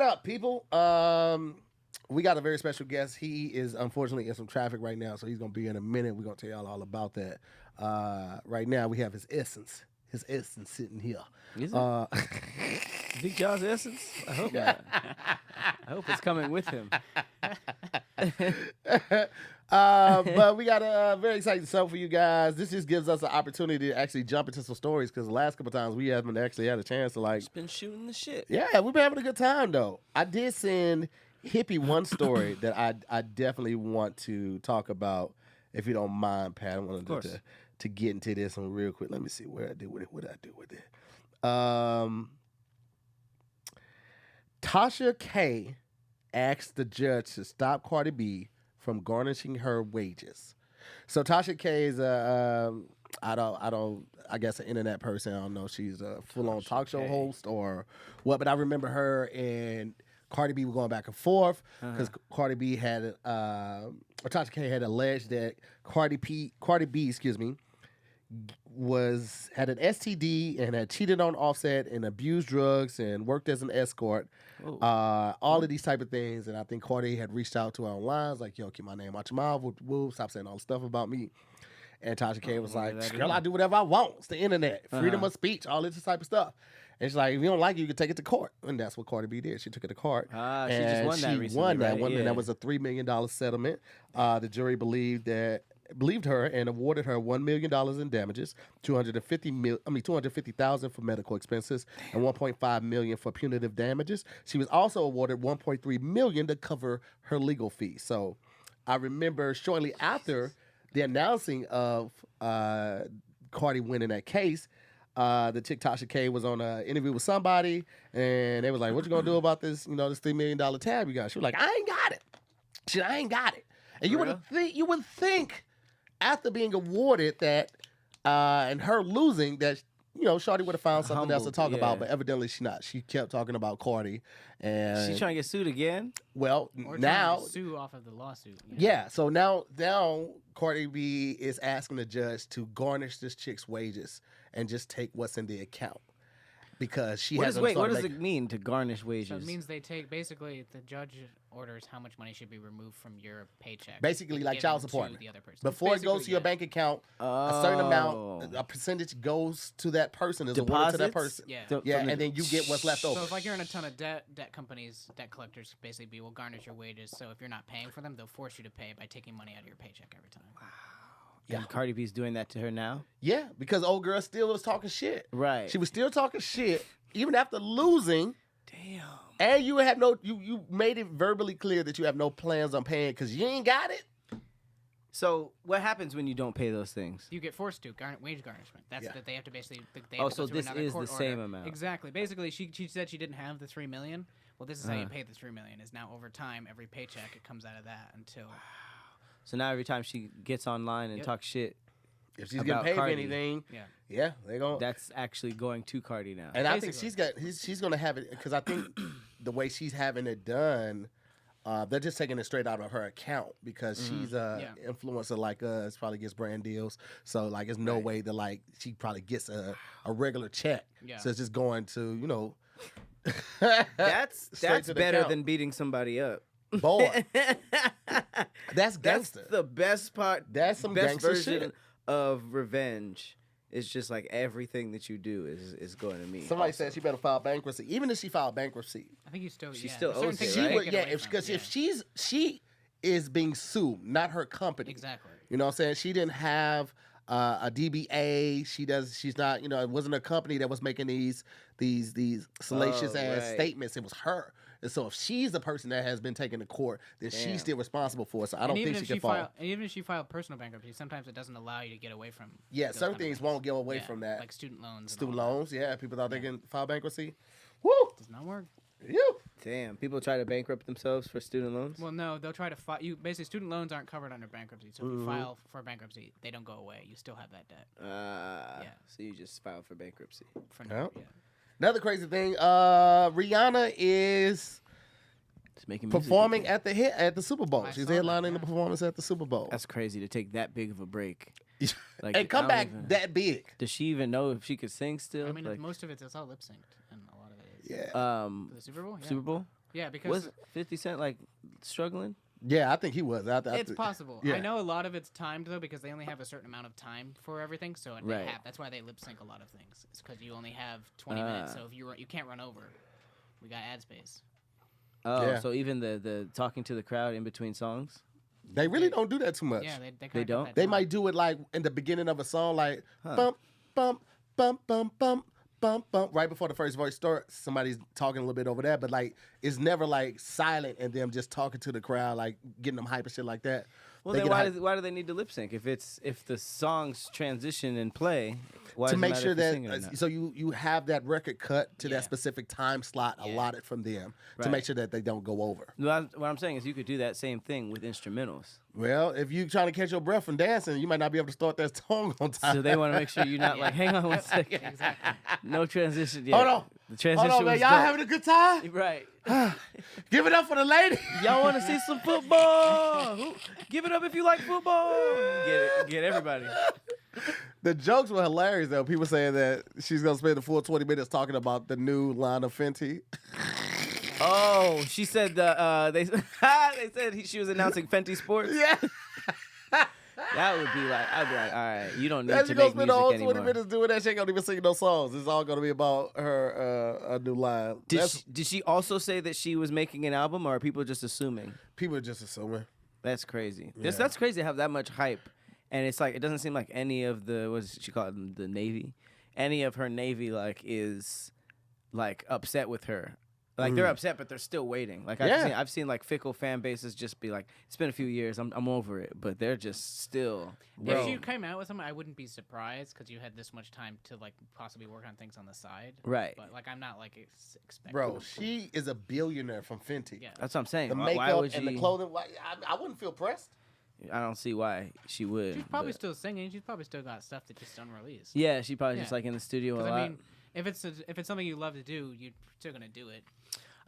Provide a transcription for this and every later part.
up, people? We got a very special guest. He is unfortunately in some traffic right now, so he's gonna be in a minute. We're gonna tell y'all all about that. Right now, we have his essence. His essence sitting here. Is it? Bigg Jah's essence? I hope not. I hope it's coming with him. But we got a very exciting show for you guys. This just gives us an opportunity to actually jump into some stories because the last couple times we haven't actually had a chance to Just been shooting the shit. Yeah, we've been having a good time though. I did send Hippie one story that I definitely want to talk about if you don't mind, Pat. I wanted to get into this one real quick. Let me see where I did with it. What I do with it. Tasha K asked the judge to stop Cardi B from garnishing her wages. So Tasha K is I guess an internet person. I don't know if she's a full-on talk show host or what, but I remember her and Cardi B were going back and forth because Cardi B had or Tasha K had alleged that Cardi B, had an STD and had cheated on Offset and abused drugs and worked as an escort. All of these type of things. And I think Cardi had reached out to her online, was like, yo, keep my name out your mouth. Woo, stop saying all the stuff about me. And Tasha K was like, girl, I do whatever I want. It's the internet. Freedom of speech, all this type of stuff. And she's like, if you don't like it, you can take it to court. And that's what Cardi B did. She took it to court. She just won that recently, right? And that was a $3 million settlement. The jury believed her and awarded her $1 million in damages, $250,000 for medical expenses, and $1.5 million for punitive damages. She was also awarded $1.3 million to cover her legal fees. So I remember shortly after the announcing of Cardi winning that case, the chick Tasha K was on an interview with somebody, and they was like, "What you gonna do about this? This $3 million tab you got?" She was like, "I ain't got it. Shit, I ain't got it." And you would think after being awarded that and her losing that Shawty would have found something else to talk about, but evidently she not. She kept talking about Cardi, and she's trying to get sued again. Well, or now to sue off of the lawsuit. Yeah, so now Cardi B is asking the judge to garnish this chick's wages and just take what's in the account because she has. What does it mean to garnish wages? So it means they take basically the judge orders how much money should be removed from your paycheck. Basically, like child support. The other person. Before it goes to your bank account, a certain amount, a percentage goes to that person, is awarded to that person. Yeah, and then you get what's left over. So if like you're in a ton of debt companies, debt collectors basically will garnish your wages. So if you're not paying for them, they'll force you to pay by taking money out of your paycheck every time. Wow. Yeah, and Cardi B's doing that to her now? Yeah, because old girl still was talking shit. Right. She was still talking shit, even after losing. Damn. And you had you made it verbally clear that you have no plans on paying because you ain't got it. So what happens when you don't pay those things? You get forced to wage garnishment. That's that they have to basically. So this is the same amount. Exactly. Basically, she said she didn't have the $3 million. Well, this is how you pay the $3 million. Is now over time, every paycheck it comes out of that until. So now every time she gets online and talks shit, if she's getting paid for anything, they going. That's actually going to Cardi now. And basically. I think she's going to have it because I think the way she's having it done, they're just taking it straight out of her account because she's a influencer like us, probably gets brand deals. So like, there's no way that she probably gets a regular check. Yeah. So it's just going to That's better than beating somebody up. Boy, that's gangster. That's the best part. That's some best gangster version shit of revenge. It's just like everything that you do is going to me. Somebody said she better file bankruptcy. Even if she filed bankruptcy, I think she still owes it, right? If she is being sued, not her company. Exactly. You know what I'm saying? She didn't have a DBA. She's not. It wasn't a company that was making these salacious ass statements. It was her. And so if she's the person that has been taken to court, then she's still responsible for it. So I don't think she can fall. And even if she filed personal bankruptcy, sometimes it doesn't allow you to get away from. Yeah, certain things won't get away from that. Like student loans. Student loans, people thought they can file bankruptcy. Woo! Does not work. Damn, people try to bankrupt themselves for student loans? Well, no, they'll try to file. Basically, student loans aren't covered under bankruptcy. So if you file for bankruptcy, they don't go away. You still have that debt. So you just file for bankruptcy. For now, Another crazy thing, Rihanna is performing at the Super Bowl. She's headlining the performance at the Super Bowl. That's crazy to take that big of a break. And come back that big. Does she even know if she could sing still? I mean, most of it's all lip synced, and a lot of it is. Yeah. For the Super Bowl? Yeah. Super Bowl? Yeah, because Was 50 Cent like struggling? Yeah, I think he was. it's possible. yeah. I know a lot of it's timed though because they only have a certain amount of time for everything. So Right. that's why they lip sync a lot of things. It's because you only have 20 minutes. So if you can't run over. We got ad space. Oh, Yeah. so even the talking to the crowd in between songs? They really don't do that too much. Yeah, they They kinda got don't? that They down. might do it like in the beginning of a song, like Huh. bump, bump, bump, bump, bump, bump, bump. Right before the first voice starts, somebody's talking a little bit over that, but like it's never like silent and them just talking to the crowd, like getting them hype and shit like that. Well, They then get why do they need to lip sync if the songs transition and play? Why to does it make matter sure if you're singing or that not? so you have that record cut to Yeah. that specific time slot Yeah. allotted from them to Right. make sure that they don't go over. What I'm saying is you could do that same thing with instrumentals. Well, if you trying to catch your breath from dancing, you might not be able to start that song on time. So they want to make sure you're not Yeah. like, hang on one second. Exactly. No transition yet. Hold on. The transition Hold on, man. was Y'all dope. having a good time? Right. Give it up for the lady. Y'all want to see some football? Give it up if you like football. Get everybody. The jokes were hilarious, though. People saying that she's going to spend the full 20 minutes talking about the new line of Fenty. Oh, she said they said she was announcing Fenty Sports. Yeah. That would be like, I'd be like, all right, you don't need She's to going make to spend the music whole anymore. 20 minutes doing that. She ain't going to even sing no songs. It's all going to be about her a new line. Did she also say that she was making an album, or are people just assuming? People are just assuming. That's crazy. Yeah. That's crazy to have that much hype, and it's like it doesn't seem like any of the what does she call it, the Navy, any of her Navy like is like upset with her. Like they're upset, but they're still waiting. Like Yeah. I've seen like fickle fan bases just be like, it's been a few years, I'm over it, but they're just still. If you came out with something, I wouldn't be surprised because you had this much time to like possibly work on things on the side. Right. But like, I'm not like expecting. Bro, she is a billionaire from Fenty. Yeah. That's what I'm saying. The Why makeup would and the she- clothing. I wouldn't feel pressed. I don't see why she would. She's probably but- still singing. She's probably still got stuff that just unreleased. Yeah, she probably Yeah. just like in the studio a 'Cause lot. I mean, if it's something you love to do, you're still gonna do it.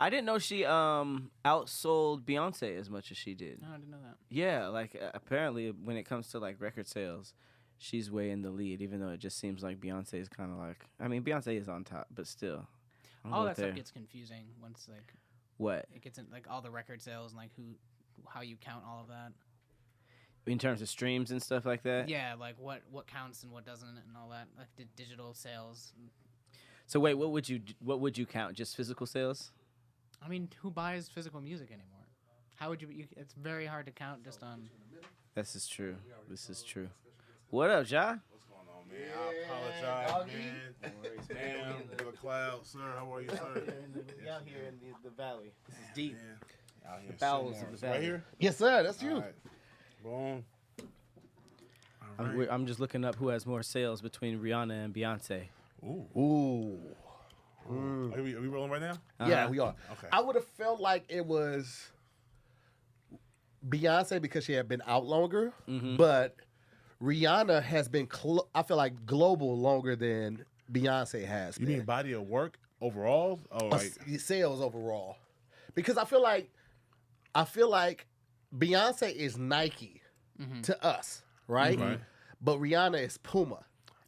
I didn't know she outsold Beyonce as much as she did. No, I didn't know that. Yeah, like apparently when it comes to like record sales, she's way in the lead. Even though it just seems like Beyonce is kind of like. I mean, Beyonce is on top, but still. I'll All go that with stuff her. gets confusing once like What it gets in like all the record sales and like how you count all of that. in terms of streams and stuff like that? Yeah, like what counts and what doesn't and all that. Like the digital sales. So wait, what would you count? Just physical sales? I mean, who buys physical music anymore? How would you? It's very hard to count just on. This is true. This is true. What up, Ja? What's going on, man? I apologize, man. Damn, Brother Cloud, sir. How are you, sir? out here in the valley. This is deep. Man, out here bowels sitting of the right valley. here. Yes, sir. That's you. All right. Boom. All right. I'm just looking up who has more sales between Rihanna and Beyonce. Ooh. Ooh. Are we rolling right now? Yeah, Uh-huh. we are. Okay. I would have felt like it was Beyonce because she had been out longer, but Rihanna has been, I feel like, global longer than Beyonce has You been. mean body of work overall? Oh, like Sales overall. Because I feel like Beyonce is Nike to us, right? Right. But Rihanna is Puma.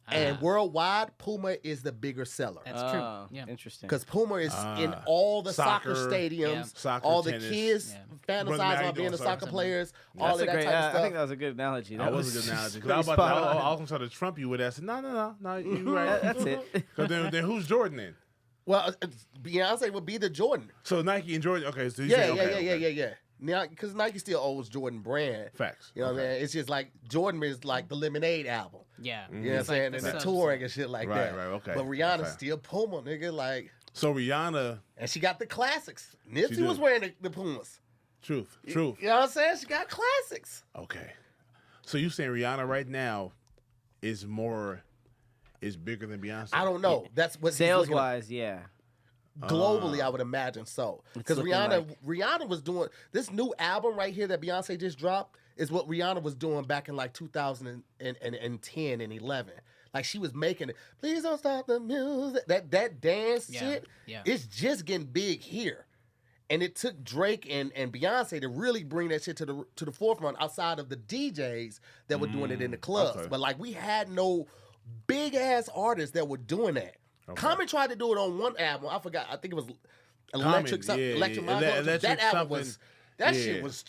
And worldwide, Puma is the bigger seller. That's Oh, true. Yeah. Interesting. Because Puma is in all the soccer Soccer, stadiums, Yeah. Soccer, all the tennis. kids Yeah. Brother, fantasize how you on being doing, the sir? soccer players, all That's of that type of I stuff. think that was a good analogy. that was a good analogy. 'Cause I was pretty about to, spot on. I was going to try to trump you with that. I said, no, you right. That's it. Because then who's Jordan then? Well, Beyonce would be the Jordan. So Nike and Jordan. Okay, so you Yeah, say, okay, yeah. okay. Now, because Nike still owes Jordan brand. Facts. You know what I mean? It's just like Jordan is like the Lemonade album. Yeah. You know what I'm It's like saying? the And the subset. touring and shit like Right, that. right, okay, But Rihanna's okay. still Puma, nigga. Like, So Rihanna, and she got the classics. Nipsey do. was wearing the Pumas. truth. You know what I'm saying? She got classics. Okay. So you saying Rihanna right now is bigger than Beyonce? I don't know. That's what he's Sales looking at. wise, yeah. Globally, I would imagine so. Because looking Rihanna was doing this new album right here that Beyonce just dropped is what Rihanna was doing back in like 2010 and 11. Like she was making it. Please don't stop the music. That dance Yeah, shit. yeah. It's just getting big here. And it took Drake and Beyonce to really bring that shit to the forefront outside of the DJs that were doing it in the clubs. okay. But like we had no big ass artists that were doing that. Common tried to do it on one album. I forgot. I think it was Electric Common, yeah, Electric yeah. Mind Control. Electric That album something. was that Yeah. shit was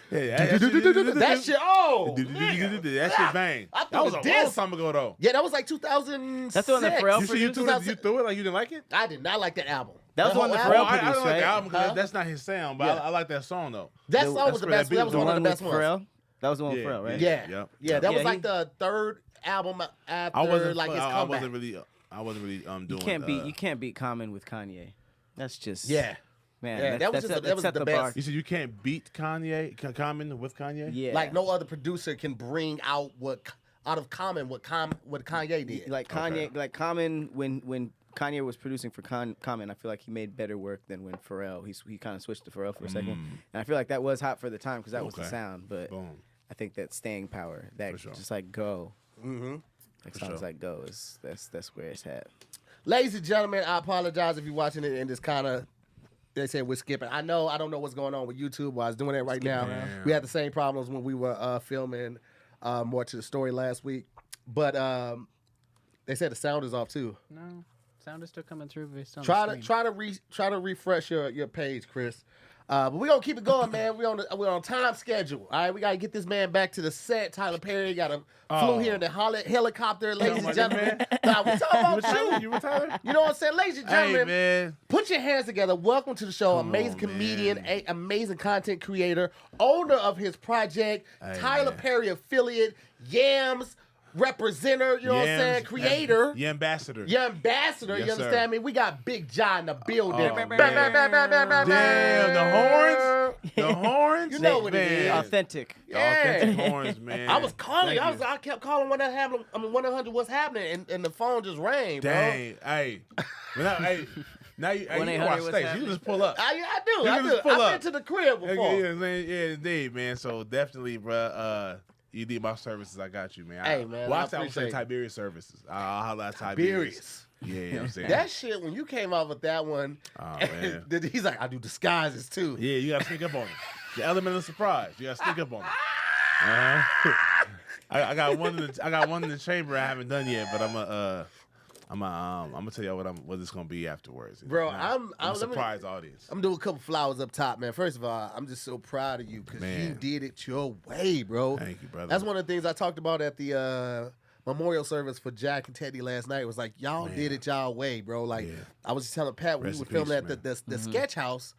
that shit. Oh, nigga. that shit bang. I thought That was a it was long this. time ago though. Yeah, that was like 2006. That's the one that Pharrell You see, you produced. threw it like you didn't like it. I did not like that album. That was the one whole that album- Pharrell I produced, don't like right? the album because Huh? that's not his sound, but Yeah. I like that song though. That song was the best. that That was beat- one of the with best ones. Pharrell. That was the one with Pharrell, right? Yeah, Yep. yeah. That was Yeah, like he- the third album after I wasn't like his I comeback. wasn't really doing. You can't beat Common with Kanye. That's just Yeah, man. Yeah, that was just- that was set the the best. bar. You said you can't beat Common with Kanye. Yeah, like no other producer can bring out out of Common what Kanye did. like Kanye, like Common when Kanye was producing for Common, I feel like he made better work than when Pharrell. He kind of switched to Pharrell for a second, and I feel like that was hot for the time because that was the Okay. sound. But Boom. I think that staying power, that For sure. just like go, like For songs sure. like go is that's where it's at. Ladies and gentlemen, I apologize if you're watching it and this kind of. They said we're skipping. I don't know what's going on with YouTube. While I was doing that right now. around. We had the same problems when we were filming more to the story last week. But they said the sound is off too. No, sound is still coming through based on Try the to screen. try to refresh your page, Chris. But we're gonna keep it going, man. We're on time schedule. All right, we gotta get this man back to the set. Tyler Perry got a flew here in the helicopter, ladies and gentlemen. Nah, we talking about You retired? you know what I'm saying, ladies and Hey gentlemen. man. Put your hands together. Welcome to the show. Come Amazing on, comedian, man. amazing content creator, owner of his project, Hey, Tyler man. Perry affiliate, Yams representer, you know what I'm saying, Yams, creator. your ambassador. Your ambassador, Yes, you understand me? We got Bigg Jah in the building. Oh, Bam, man. bam, bam, bam, bam, bam, Damn, the horns. The horns. You know what it Man. is. Authentic. The authentic horns, man. I was calling. Thank you. I kept calling when that happened. I mean, 1-800, what's happening? And the phone just rang, bro. Dang. Hey. Now you 1-800 watch what's stage. happening? You just pull up. I do. You I just do. pull I've up. been to the crib before. Yeah, indeed, man. So definitely, bruh, you need my services, I got you, man. Hey, man, Well, I I would say appreciate it. Tiberius services. I'll holler at Tiberius. Tiberius. Yeah, you know what I'm saying? That shit, when you came out with that one, Oh, man. he's like, I do disguises too. Yeah, you gotta sneak up on it. The element of surprise. You gotta sneak up on it. Uh-huh. I got one in the chamber I haven't done yet, but I'm gonna tell y'all what it's gonna be afterwards. Bro, Nah, I'm a let me- surprise audience. I'm doing a couple flowers up top, man. First of all, I'm just so proud of you because you Man. did it your way, bro. Thank you, brother. That's one of the things I talked about at the memorial service for Jack and Teddy last night. It was like, y'all did it y'all way, bro. Like, Yeah. I was just telling Pat when Rest we were in peace, filming at man. the sketch house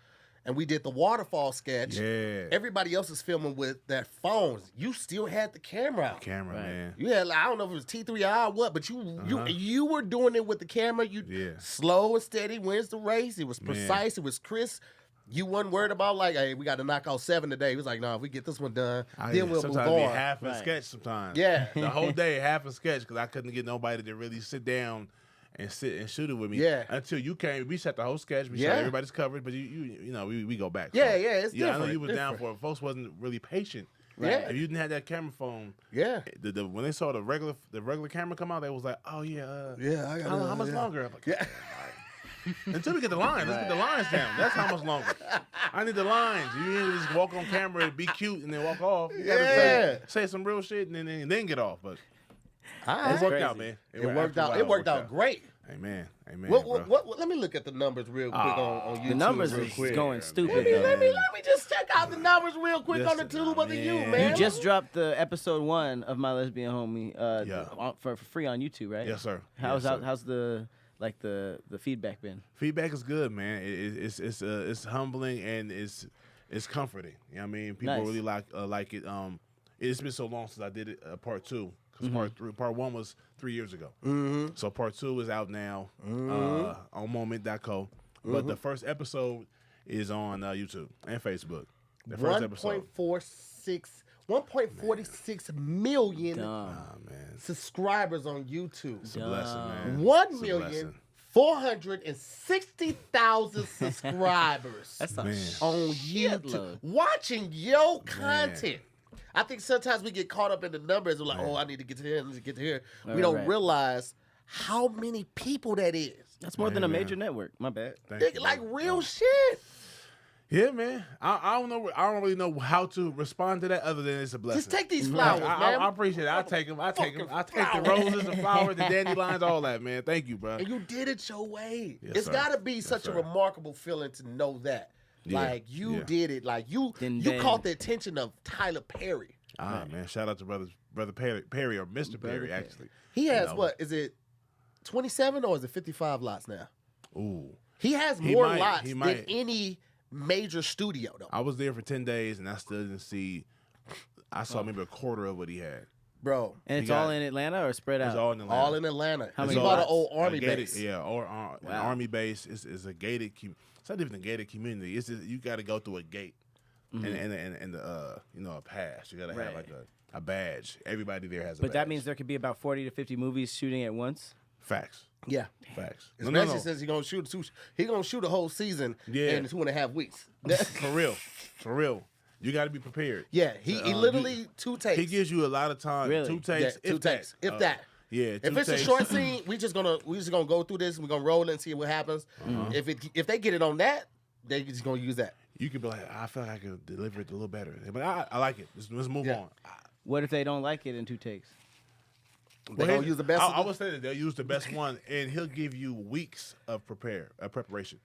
and we did the waterfall sketch. Yeah. Everybody else is filming with their phones. You still had the camera out. Camera, Right. man. You had, like, I don't know if it was T3i or what, but you were doing it with the camera. You Yeah. slow and steady wins the race. It was Man. precise. It was crisp. You wasn't worried about like, hey, we got to knock out 7 today. He was like, no, if we get this one done, then we'll move sometimes be on. half a Right. sketch sometimes. Yeah. The whole day, half a sketch, because I couldn't get nobody to really sit down and sit and shoot it with me. Yeah. Until you came, we shot the whole sketch. We Yeah. shot everybody's covered, but you know, we go back. Yeah, yeah, it's I know different, you was down different. for it. Folks wasn't really patient. Yeah. If you didn't have that camera phone, Yeah. when they saw the regular camera come out, they was like, oh yeah, Yeah, I got how much longer? I'm like, Yeah. until we get the lines, let's get the lines down. That's how much longer. I need the lines. You need to just walk on camera and be cute and then walk off. You gotta Yeah. say some real shit and then get off. But All it right. worked crazy. out, man. It worked out. It worked out great. Amen. Amen. What, let me look at the numbers real quick on YouTube. The numbers real is quick. going stupid. Let though. me just check out the numbers real quick on the Listen, tube of the you, man. man. You just dropped the episode 1 of My Lesbian Homie Yeah. for free on YouTube, right? Yes, sir. How's Yes, sir. how's the feedback been? Feedback is good, man. It's humbling and it's comforting. You know what I mean? People Nice. really like it. It's been so long since I did it part 2 because part 1 was 3 years ago. Mm-hmm. So part 2 is out now on moment.co. But the first episode is on YouTube and Facebook. The first episode. 1.46 million Dumb. Oh, man. subscribers on YouTube. It's a blessing, man. 1,460,000 subscribers That's a Man. on shitload. YouTube watching your content. I think sometimes we get caught up in the numbers. We're like, oh, I need to get to here, I need to get to here. We Right, don't right. realize how many people that is. That's more than a Man. major network. My bad. Thank you, Like man. real shit. Yeah, man. I don't know. I don't really know how to respond to that other than it's a blessing. Just take these flowers, man. I appreciate it. I take them. I take the flowers. roses, the flowers, the dandelions, all that, man. Thank you, bro. And you did it your way. Yes, It's sir. got to be Yes, such a sir. remarkable feeling to know that. Yeah. Like, you Yeah. did it. Like, you Then- caught the attention of Tyler Perry. Man. Shout out to brother Perry or Mr. Perry, actually. He has, know. what, is it 27 or is it 55 lots now? Ooh. He has He more might- lots he than might. any major studio, though. I was there for 10 days, and I still didn't see. I saw maybe a quarter of what he had. Bro, And it's got- all in Atlanta or spread out? It's all in Atlanta. all in Atlanta. How He many bought an lots? old army gated, base. Yeah, or an Wow. army base is a gated. It's not even a gated community. It's just, you got to go through a gate and the a pass. You got to have Right. like a badge. Everybody there has a But badge. that means there could be about 40 to 50 movies shooting at once. Facts. Yeah. Facts. Especially since he's gonna shoot a whole season Yeah. in 2.5 weeks. For real. You got to be prepared. Yeah, he literally 2 takes. He gives you a lot of time. Really? 2 takes. Yeah, 2 takes. If that. Yeah. If it's a short scene, we just gonna go through this. We're gonna roll it and see what happens. If they get it on that, they just gonna use that. You could be like, I feel like I could deliver it a little better. But I like it. Let's move Yeah. on. What if they don't like it in 2 takes? They gonna use the best. I would say that they'll use the best one, and he'll give you weeks of preparation.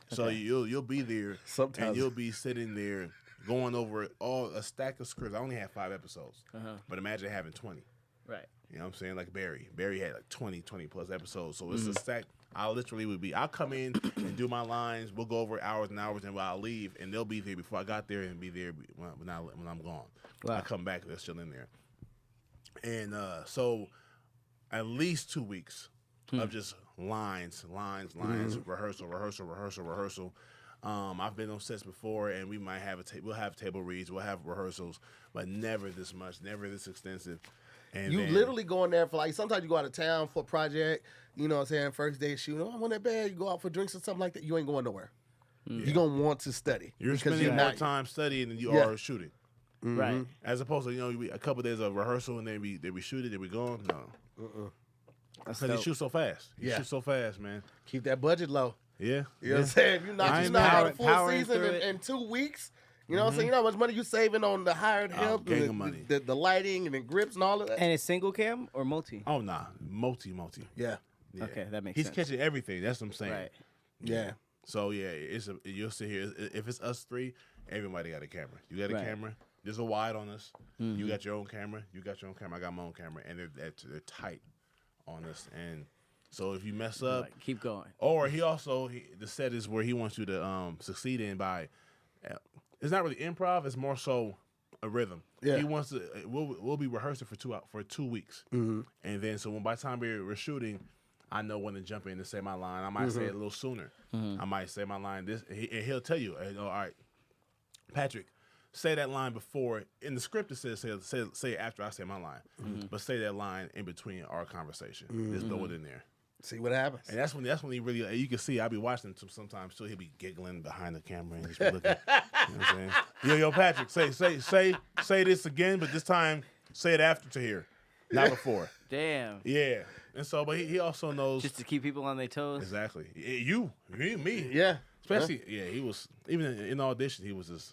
So you'll be there, Sometimes. and you'll be sitting there going over a stack of scripts. I only had 5 episodes, but imagine having 20. Right. You know what I'm saying? Like Barry had like 20 plus episodes. So it's a stack. I'll come in and do my lines. We'll go over hours and hours, and I'll leave, and they'll be there before I got there, and be there when I'm gone. Wow. I come back, they're still in there. And so at least 2 weeks of just lines, rehearsal. I've been on sets before, and we might have we'll have table reads, we'll have rehearsals, but never this much, never this extensive. And You then- literally go in there for like, sometimes you go out of town for a project, you know what I'm saying, first day shoot, oh, I want that bad, you go out for drinks or something like that, you ain't going nowhere. You're going to want to study. you're because spending you're more not- time studying than you Yeah. are shooting. Right. As opposed to, a couple days of rehearsal, and then we shoot it, then we gone. No. That's Because you dope. shoot so fast. You Yeah. shoot so fast, man. Keep that budget low. Yeah. You know what I'm saying? If you I not ain't out a power- full powering season through it. in 2 weeks, you know what I'm saying? You know how much money you saving on the hired help, gang and of money. the lighting and the grips and all of that? And it's single cam or multi? Oh, nah. Multi. Yeah. Yeah. Okay, that makes He's sense. catching everything. That's what I'm saying. Right. Yeah. So yeah, you'll sit here. If it's us 3, everybody got a camera. You got a Right. camera. There's a wide on us. You got your own camera. You got your own camera. I got my own camera, and they're tight on us. And so if you mess up, Like, keep going. or the set is where he wants you to succeed in by. It's not really improv. It's more so a rhythm. Yeah. He wants to. We'll be rehearsing for 2 weeks, and then so by the time we're shooting, I know when to jump in and say my line. I might say it a little sooner. I might say my line this, and he'll tell you, all right, Patrick, say that line before. In the script, it says say it after I say my line, but say that line in between our conversation. Just throw it in there. See what happens. And that's when he really, you can see, I be watching him sometimes too. He'll be giggling behind the camera and he's looking. You know what I'm saying? Yo, Patrick, say this again, but this time say it after Tahir, not before. Damn. Yeah. And so, but he also knows Just to keep people on their toes. exactly. Me. Yeah. Especially, he was even in audition, he was just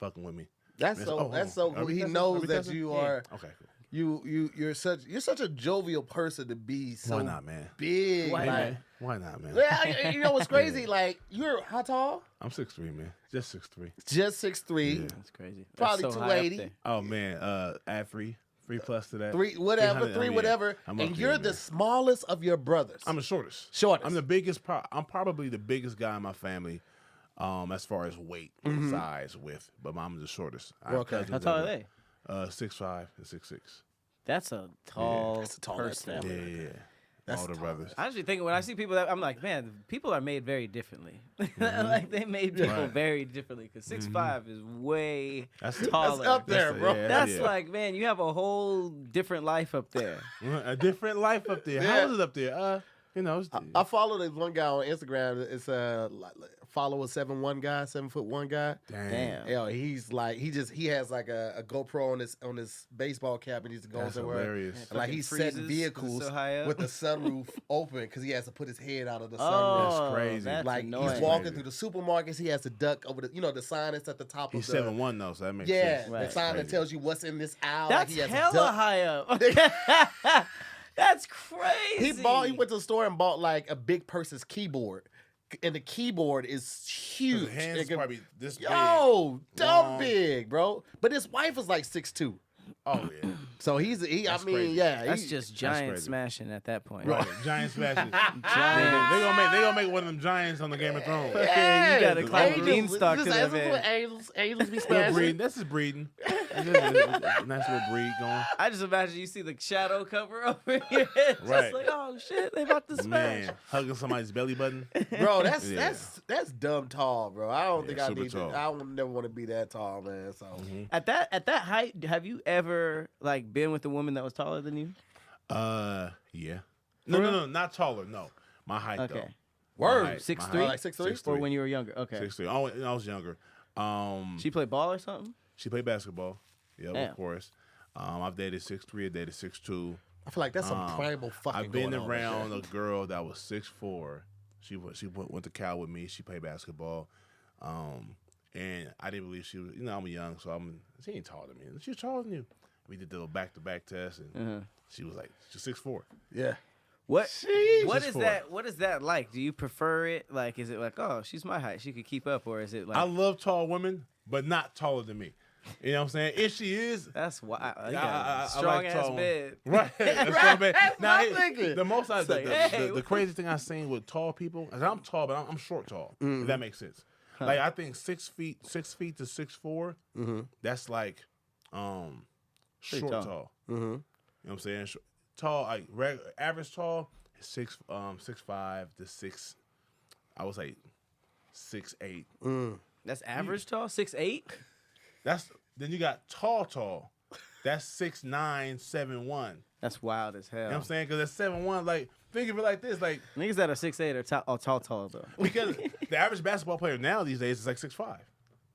fucking with me. That's Yes. so. Oh, That's oh. so. Are we He testing? knows Are we that testing? you Yeah. are. Okay, cool. You're such a jovial person to be so Why not, man? big. Why like, not? Why not, man? yeah, you know what's crazy? Like, you're how tall? I'm 6'3", man. Just 6'3". Just 6'3", Yeah. That's crazy. Probably That's so high up 280. there. Oh man, add 3 plus to that. 3 whatever, 300, 3 yeah. whatever, I'm and up you're there, the man. smallest of your brothers. I'm the shortest. Shortest. I'm the biggest. I'm probably the biggest guy in my family, as far as weight, size, width. But I'm the shortest. I have Okay. cousins How tall that are they? 6'5" and 6'6". That's a tall That's a tall person. ass Yeah, family. yeah. That's All the tall. brothers. I actually think when I see people that I'm like, man, people are made very differently. Like they made people Right. very differently because 6'5" is way That's taller. up there, bro. That's like, man, you have a whole different life up there. a different life up there. Yeah. How is it up there? It's I follow this one guy on Instagram. It's follow a 7'1" guy, 7'1" guy. Damn. Yo, he's like he has like a GoPro on his baseball cap, and he's going That's somewhere. hilarious. And, like he's setting vehicles so high up. with the sunroof open because he has to put his head out of the sunroof. Oh, That's crazy. That's Like annoying. he's walking Crazy. through the supermarkets, he has to duck over the sign that's at the top He's of the 7'1" though, so that makes yeah, sense. the Right. sign that Crazy. tells you what's in this aisle. That's like he has hella to duck. high up. That's crazy. He went to the store and bought like a big person's keyboard, and the keyboard is huge. His hands It can- probably this big. Yo, dumb long. big, bro. But his wife is like 6'2". Oh yeah. So I That's mean, crazy. yeah. That's he- just giant crazy. smashing at that point. Right. Giant smashes. Giant. They gonna make one of them giants on the Game of Thrones. Okay, you gotta climb a Angels- beanstalk to this- that this is what man. angels be Good smashing. breeding. This is breeding. Nice little breed going. I just imagine you see the shadow cover over your head. Just Right. like, oh shit, they about to smash. Man, hugging somebody's belly button. Bro, that's Yeah. that's dumb tall, bro. I don't Yeah, think I super need tall. to. I would never want to be that tall, man. So At that height, have you ever like been with a woman that was taller than you? Yeah. No, not taller. No, my height Okay. though. word, My height, 6'3"? my height. like 6'3"? 6'3". Or when you were younger? Okay. 6'3". Oh, when I was younger. She played ball or something? She played basketball. Yeah, Damn. of course. I've dated 6'3", I dated 6'2". I feel like that's some primal fucking. I've been going on around there. a girl that was 6'4". She went to Cal with me. She played basketball, and I didn't believe she was. You know, I'm young, so she ain't taller than me. She was taller than you. We did the little back-to-back test, and she was like, she's 6'4". Yeah. What Just is for that? it. What is that like? Do you prefer it? Like, is it like, oh, she's my height, she could keep up, or is it like I love tall women, but not taller than me. You know what I'm saying? If she is, that's why I strong like ass tall. bed? Right. That's what I mean. That's Now, what I'm thinking. the most like, hey. the crazy thing I've seen with tall people, is I'm tall, but I'm short tall. If that makes sense. Like I think 6 feet to 6'4", that's like Pretty short tall. tall. You know what I'm saying? Tall, like average tall is 6'5" to 6. I was like 6'8". That's average tall, 6'8". Then you got tall. That's 6'9", 7'1". That's wild as hell. You know what I'm saying? Because that's 7'1". Like, think of it like this. Like, Niggas that are 6'8" are tall though. because the average basketball player now these days is like 6'5",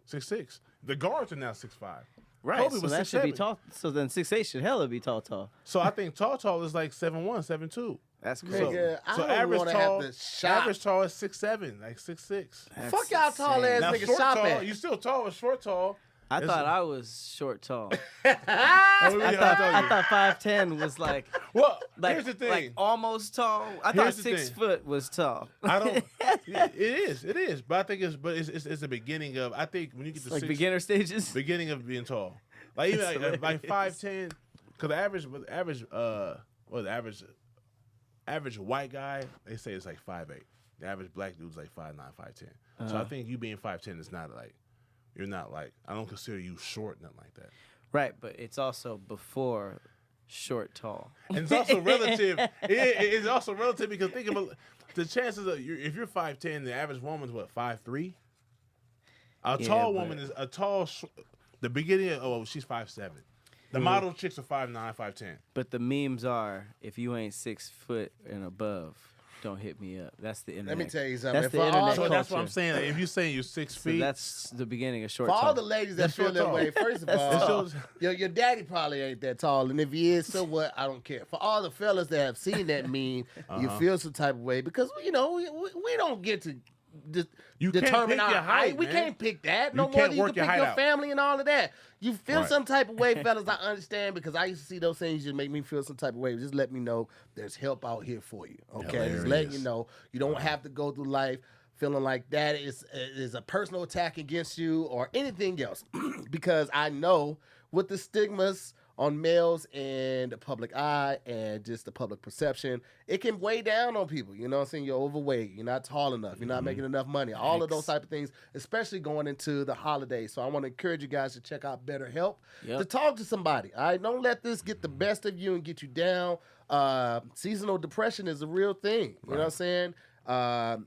6'6". The guards are now 6'5". Right, Kobe so was that should be 6'7". tall. So then 6'8" should hella be tall. So I think tall is like 7'1", 7'2". That's So, crazy. Nigga, I so don't average wanna tall, have to shop. average tall is 6'7", like 6'6". Fuck y'all tall ass Now niggas short shop tall, at. you still tall, but short tall. I It's- thought I was short tall. Oh, I yeah, thought 5'10" was like Well, like here's the thing. like almost tall. I thought Here's the 6 thing. foot was tall. I don't. It is. But I think it's the beginning of. I think when you get to Like 6, beginner stages. beginning of being tall, like even That's like hilarious. 5'10", because the average white guy, they say it's like 5'8". The average black dude's like 5'9", 5'10". So I think you being 5'10" is not like, you're not like, I don't consider you short, nothing like that. Right, but it's also before short tall. And it's also relative. It's also relative because think about the chances of if you're 5'10", the average woman's what, 5'3". A Yeah, tall but- woman is a tall. The beginning of she's 5'7". The model chicks are 5'9", 5'10". But the memes are, if you ain't 6 foot and above, don't hit me up. That's the internet. Let me tell you something. That's For the all- internet So culture. that's what I'm saying. Like, if you're saying you're 6 So feet, that's the beginning of short For tall. all the ladies that That's feel short that tall. way, first of That's all, tall. your daddy probably ain't that tall, and if he is, so what? I don't care. For all the fellas that have seen that meme, you feel some type of way because we don't get to You can't determine pick our your height. height, We man. can't pick that no You more can't than you work can your pick height your out. family and all of that. You feel Right. some type of way, fellas. I understand because I used to see those things just make me feel some type of way. Just let me know there's help out here for you. Okay, just letting you Hilarious. know you don't have to go through life feeling like that is a personal attack against you or anything else. Because I know with the stigmas on males and the public eye and just the public perception, it can weigh down on people. You know what I'm saying? You're overweight. You're not tall enough. You're not making enough money. All of those type of things, especially going into the holidays. So I want to encourage you guys to check out BetterHelp Yep. to talk to somebody. All right, don't let this get the best of you and get you down. Seasonal depression is a real thing. You know what I'm saying?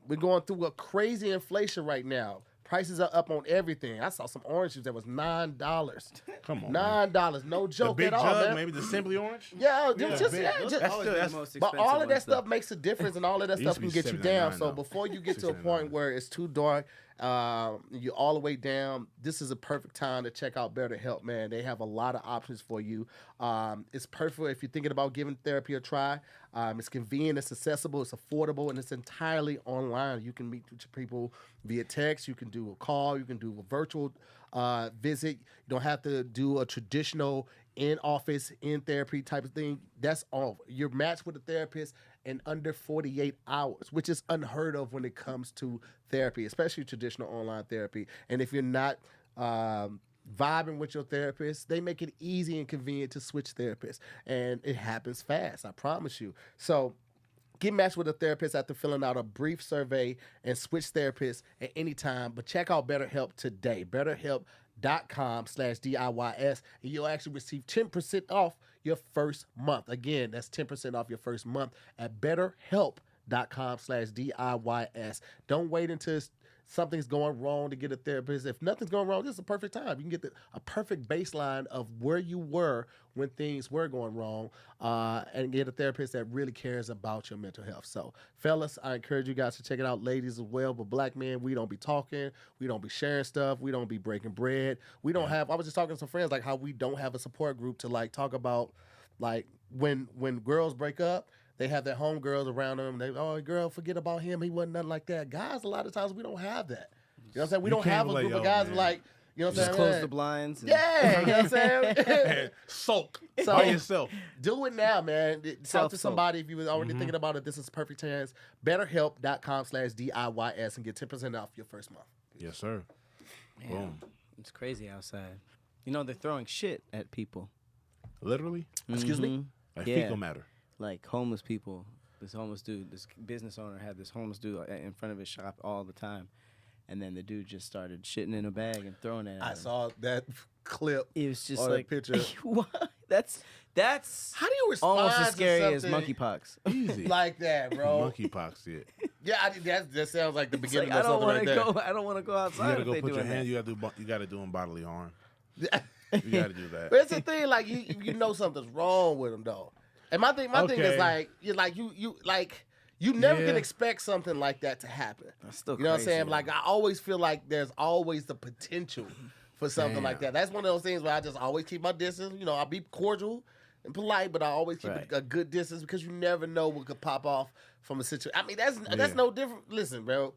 We're going through a crazy inflation right now. Prices are up on everything. I saw some orange juice that was $9. Come on, man. $9, no The joke big at all, jug, man. maybe the Simply Orange. Yeah, Yeah, just, big. yeah, just That's Always still- the that's- most but all of expensive that ones, stuff though. makes a difference, and all of that It used stuff to can be get you down. $7.99 So though. before you get to a $6.99. point where it's too dark you're all the way down, this is a perfect time to check out BetterHelp, man. They have a lot of options for you. It's perfect if you're thinking about giving therapy a try. It's convenient, it's accessible, it's affordable, and it's entirely online. You can meet with people via text. You can do a call. You can do a virtual visit. You don't have to do a traditional in-office, in-therapy type of thing. That's all. You're matched with a therapist in under 48 hours, which is unheard of when it comes to therapy, especially traditional online therapy. And if you're not vibing with your therapist, they make it easy and convenient to switch therapists. And it happens fast, I promise you. So get matched with a therapist after filling out a brief survey and switch therapists at any time. But check out BetterHelp today. BetterHelp.com/DIYS, and you'll actually receive 10% off your first month. Again, that's 10% off your first month at BetterHelp.com/DIYS. Don't wait until something's going wrong to get a therapist. If nothing's going wrong, this is a perfect time. You can get a perfect baseline of where you were when things were going wrong, and get a therapist that really cares about your mental health. So, fellas, I encourage you guys to check it out. Ladies as well, but black men, we don't be talking. We don't be sharing stuff. We don't be breaking bread. We don't have, I was just talking to some friends, like how we don't have a support group to like talk about, like when girls break up, they have their homegirls around them. They, oh, girl, forget about him. He wasn't nothing like that. Guys, a lot of times we don't have that. You know what I'm saying? We don't have a group of guys like, you know what I'm saying? Just close the blinds. Yeah, you know what I'm saying? Sulk So- by yourself. Do it now, man. Talk to Self-soap. somebody if you was already thinking about it. This is a perfect chance. BetterHelp.com/DIYS and get 10% off your first month. Yes, sir. Man, Boom. it's crazy outside. You know, they're throwing shit at people. Literally, Excuse me? like Yeah. fecal matter. Like homeless people. This homeless dude, this business owner had this homeless dude in front of his shop all the time. And then the dude just started shitting in a bag and throwing it at I him. saw that clip. It was just or that like, picture. what? That's How do you respond almost as to scary as something monkeypox. Easy. like that, bro? Monkeypox, yeah. Yeah, that sounds like the It's beginning like, of something right there. I don't want to go You outside gotta if go they put your doing hand. that. You gotta do them bodily harm. You gotta do that. But it's the thing, like you know something's wrong with them though. And my thing is Okay. like you never Yeah. can expect something like that to happen. That's still You know what I'm crazy, saying? though. Like I always feel like there's always the potential for something like Damn. that. That's one of those things where I just always keep my distance. You know, I'll be cordial and polite, but I always keep Right. a good distance because you never know what could pop off from a situation. I mean, that's Yeah. no different. Listen, bro.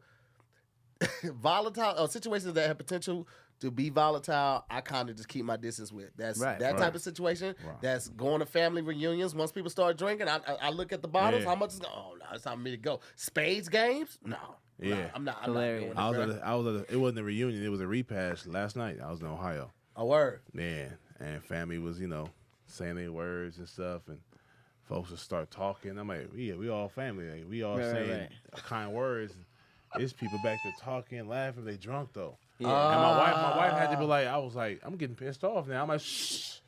Volatile situations that have potential to be volatile, I kind of just keep my distance with. That's Right. that Right. type of situation. Right. That's going to family reunions. Once people start drinking, I look at the bottles. Yeah. How much is going? Oh no, it's time for me to go. Spades games? No. Yeah. Nah, I'm not Hilarious. doing I was it, at bro. it wasn't a reunion. It was a repass last night. I was in Ohio. A word. Man, and family was, saying their words and stuff, and folks would start talking. I'm like, yeah, we all family. Like, we all Right, saying right. kind words. There's people back there talking, laughing. They drunk though. Yeah. And my wife had to be like, I was like, I'm getting pissed off now. I'm like, shh.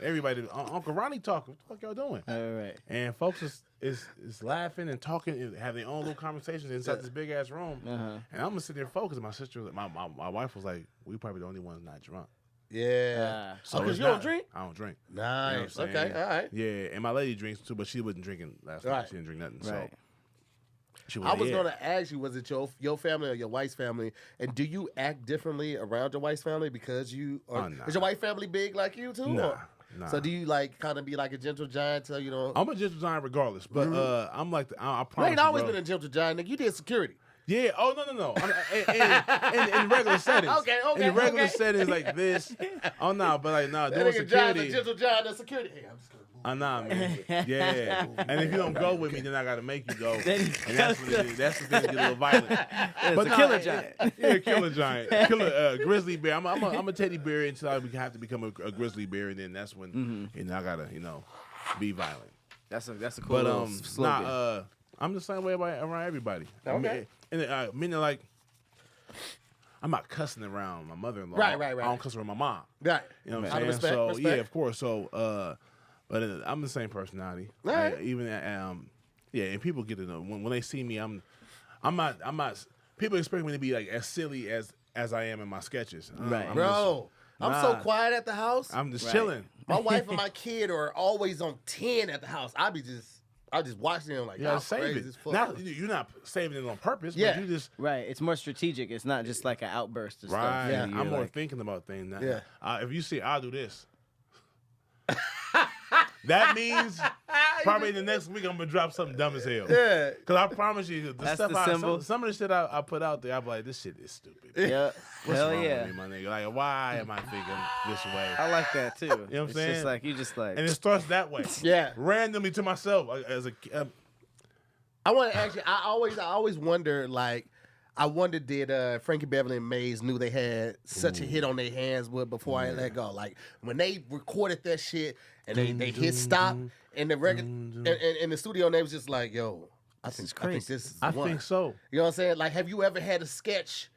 Everybody, Uncle Ronnie talking. What the fuck y'all doing? All right. And folks is laughing and talking and have their own little conversations inside this big ass room. Uh-huh. And I'm gonna sit there focused. My sister, my wife was like, we probably the only ones not drunk. Yeah. So because it's you don't not- drink? I don't drink. Nice. You know what I'm Okay. saying? All right. Yeah, and my lady drinks too, but she wasn't drinking last night. Right. She didn't drink nothing. Right. So she was I like, was yeah. gonna ask you, was it your family or your wife's family? And do you act differently around your wife's family because you are? Oh, nah. Is your wife's family big like you too? Nah, or- nah. So do you like kind of be like a gentle giant? So you know, I'm a gentle giant regardless, but I'm like I you promise ain't always bro. been a gentle giant. Nigga. You did security. Yeah. Oh no. In regular settings. Okay, In regular okay. settings like this. Oh no, but like That doing nigga giant, a security. gentle giant of security. Hey, I'm just gonna move. Nah, man. Yeah. And if you don't go with me, then I gotta make you go. Then- And that's when that's the thing that get a little violent. It's a killer giant. Yeah, killer giant. Killer grizzly bear. I'm a teddy bear until I have to become a grizzly bear, and then that's when I gotta be violent. That's a cool But little slogan. I'm the same way around everybody. Okay. Meaning like I'm not cussing around my mother-in-law. Right. I don't cuss around my mom. Right. You know what Out I'm of saying? respect, So respect. yeah, of course. So but I'm the same personality. All right. And people get to know when they see me. I'm not. People expect me to be like as silly as I am in my sketches. Right. Bro, I'm so Nah. quiet at the house. I'm just Right. chilling. My wife and my kid are always on 10 at the house. I be just I just watched them like, You gotta y'all save crazy it. as fuck. Not, you're not saving it on purpose. Yeah. But you just Right. It's more strategic. It's not just like an outburst of stuff. right. Yeah. You're I'm more like, thinking about things. Now. Yeah. If you see, I'll do this. That means probably the next week I'm gonna drop something dumb as hell. Yeah. Cause I promise you, the That's stuff the symbol. some of the shit I put out there, I'm like, this shit is stupid. yeah. What's Hell wrong yeah. with me, my nigga? Like, why am I thinking this way? I like that too. You know what I'm it's saying? just like you just like And it starts that way. Yeah. Randomly to myself as a. I want to actually. I always wonder. Like, I wonder did Frankie Beverly and Maze knew they had such a hit on their hands with before I let go. Like when they recorded that shit and they hit stop and the record and the studio, and they was just like, "Yo, I think this is I one." think so. You know what I'm saying? Like, have you ever had a sketch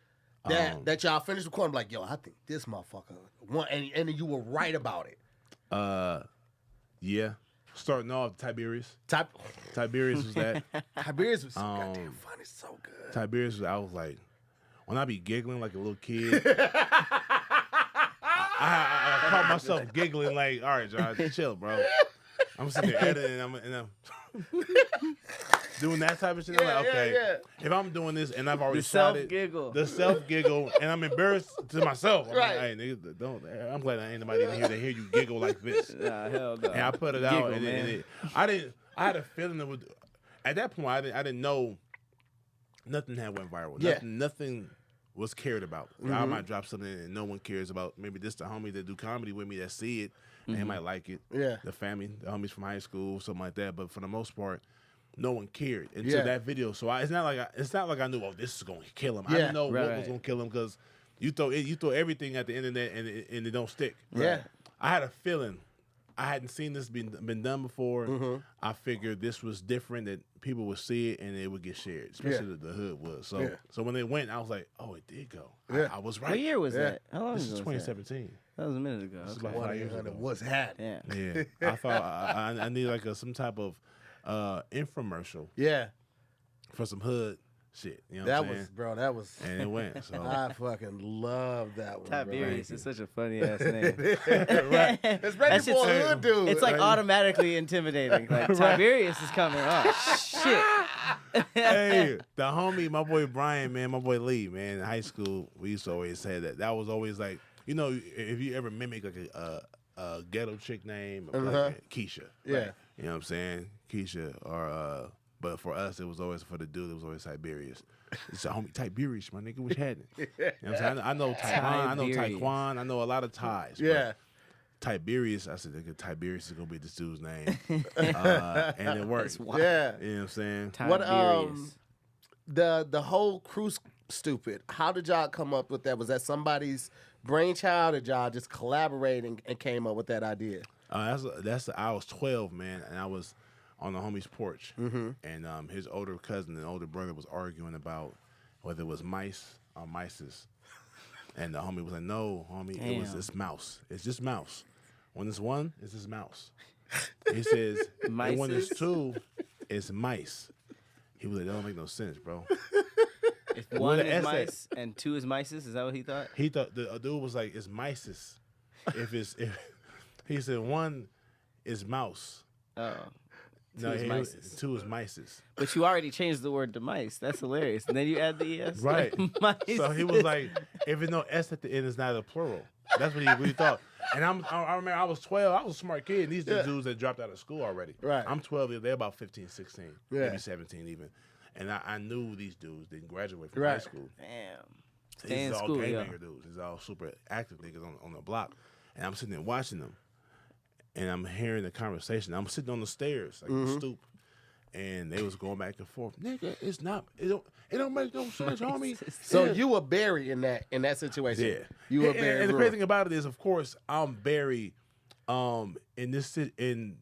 that y'all finished recording? Like, yo, I think this motherfucker one, and you were right about it. Yeah. Starting off, Tiberius. Tiberius Was that. was so goddamn funny, so good. Tiberius, I was like, when I be giggling like a little kid, I caught myself giggling like, all right, John, chill, bro. I'm sitting there editing and I'm doing that type of shit. I'm like, okay, if I'm doing this and I've already shot it, the self giggle, and I'm embarrassed to myself. I'm like, hey, nigga, don't. I'm glad I ain't nobody in here to hear you giggle like this. Nah, hell no. And I put it out, and I had a feeling that would. At that point, I didn't know nothing had went viral. Yeah. Nothing was cared about. I might drop something and no one cares about. Maybe this the homie that do comedy with me that see it and they might like it. Yeah. The family, the homies from high school, something like that. But for the most part, no one cared until that video. So it's not like I knew, oh, this is gonna kill him. I didn't know what was gonna kill him because you throw everything at the internet and it don't stick. Yeah. I had a feeling. I hadn't seen this been done before. I figured this was different, that people would see it and it would get shared, especially the hood was. So when they went, I was like, oh, it did go. I was right. What year was that? How long This ago is was that? 2017. That was a minute ago. This is Okay. about 5 years ago. What's happening? Yeah. Yeah, I thought I need like some type of infomercial Yeah. for some hood shit. You know what I'm saying? That was. And it went. So I fucking love that one. Tiberius is such a funny ass name. Right. Especially for a hood dude. It's like automatically intimidating. Like Tiberius is coming. Oh shit. hey, the homie, my boy Brian, man, my boy Lee, man, in high school, we used to always say that. That was always like, you know, if you ever mimic like a ghetto chick name, like Keisha. Yeah. You know what I'm saying? Keisha, or but for us, it was always for the dude. It was always Tiberius. It's a homie Tiberius, my nigga. What's happening? You know what I'm saying? I know Taiwan. I know Taekwon. I know a lot of ties. Yeah. Tiberius, I said, nigga, Tiberius is gonna be this dude's name, and it worked. Yeah. You know what I'm saying? Tiberius. The whole crew stupid. How did y'all come up with that? Was that somebody's brainchild, or did y'all just collaborate and came up with that idea? I was 12, man, and I was on the homie's porch, and his older cousin and older brother was arguing about whether it was mice or mices, and the homie was like, "No, homie, it's mouse. It's just mouse. When it's one, it's just mouse." He says, and when it's two, it's mice. He was like, "That don't make no sense, bro." If one is mice and two is mices, is that what he thought? He thought the dude was like, "It's mices." If he said one is mouse. Oh. No, mices. two is mices. But you already changed the word to mice. That's hilarious. And then you add the es. Right. Mice. So he was like, if there's no S at the end, it's not a plural. That's what he really thought. And I remember I was 12. I was a smart kid. And these are dudes that dropped out of school already. Right. I'm 12. They're about 15, 16, Yeah. maybe 17 even. And I knew these dudes didn't graduate from high school. Damn. These Stay in all school, gangbanger dudes. These all super active niggas on the block. And I'm sitting there watching them. And I'm hearing the conversation. I'm sitting on the stairs, like the stoop. And they was going back and forth. Nigga, it's not. It don't make no sense, homie. So you were Barry in that situation. Yeah, You were Barry. And the crazy thing about it is, of course, I'm Barry. In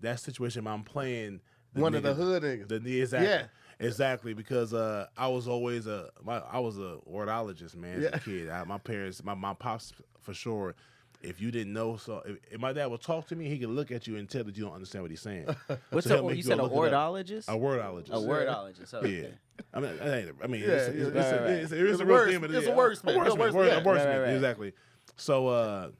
that situation, I'm playing one of the hood niggas. Exactly. Yeah. Exactly, because I was always a wordologist, man, as a kid. My parents, my pops for sure. If you didn't know, so if my dad would talk to me, he could look at you and tell that you don't understand what he's saying. What's So up? he'll make You said a go look it up. wordologist? A wordologist. A wordologist. Oh, Yeah. okay. It's a real thing. It's a wordsmith. A wordsmith. Yeah. A wordsmith. Right. Exactly. So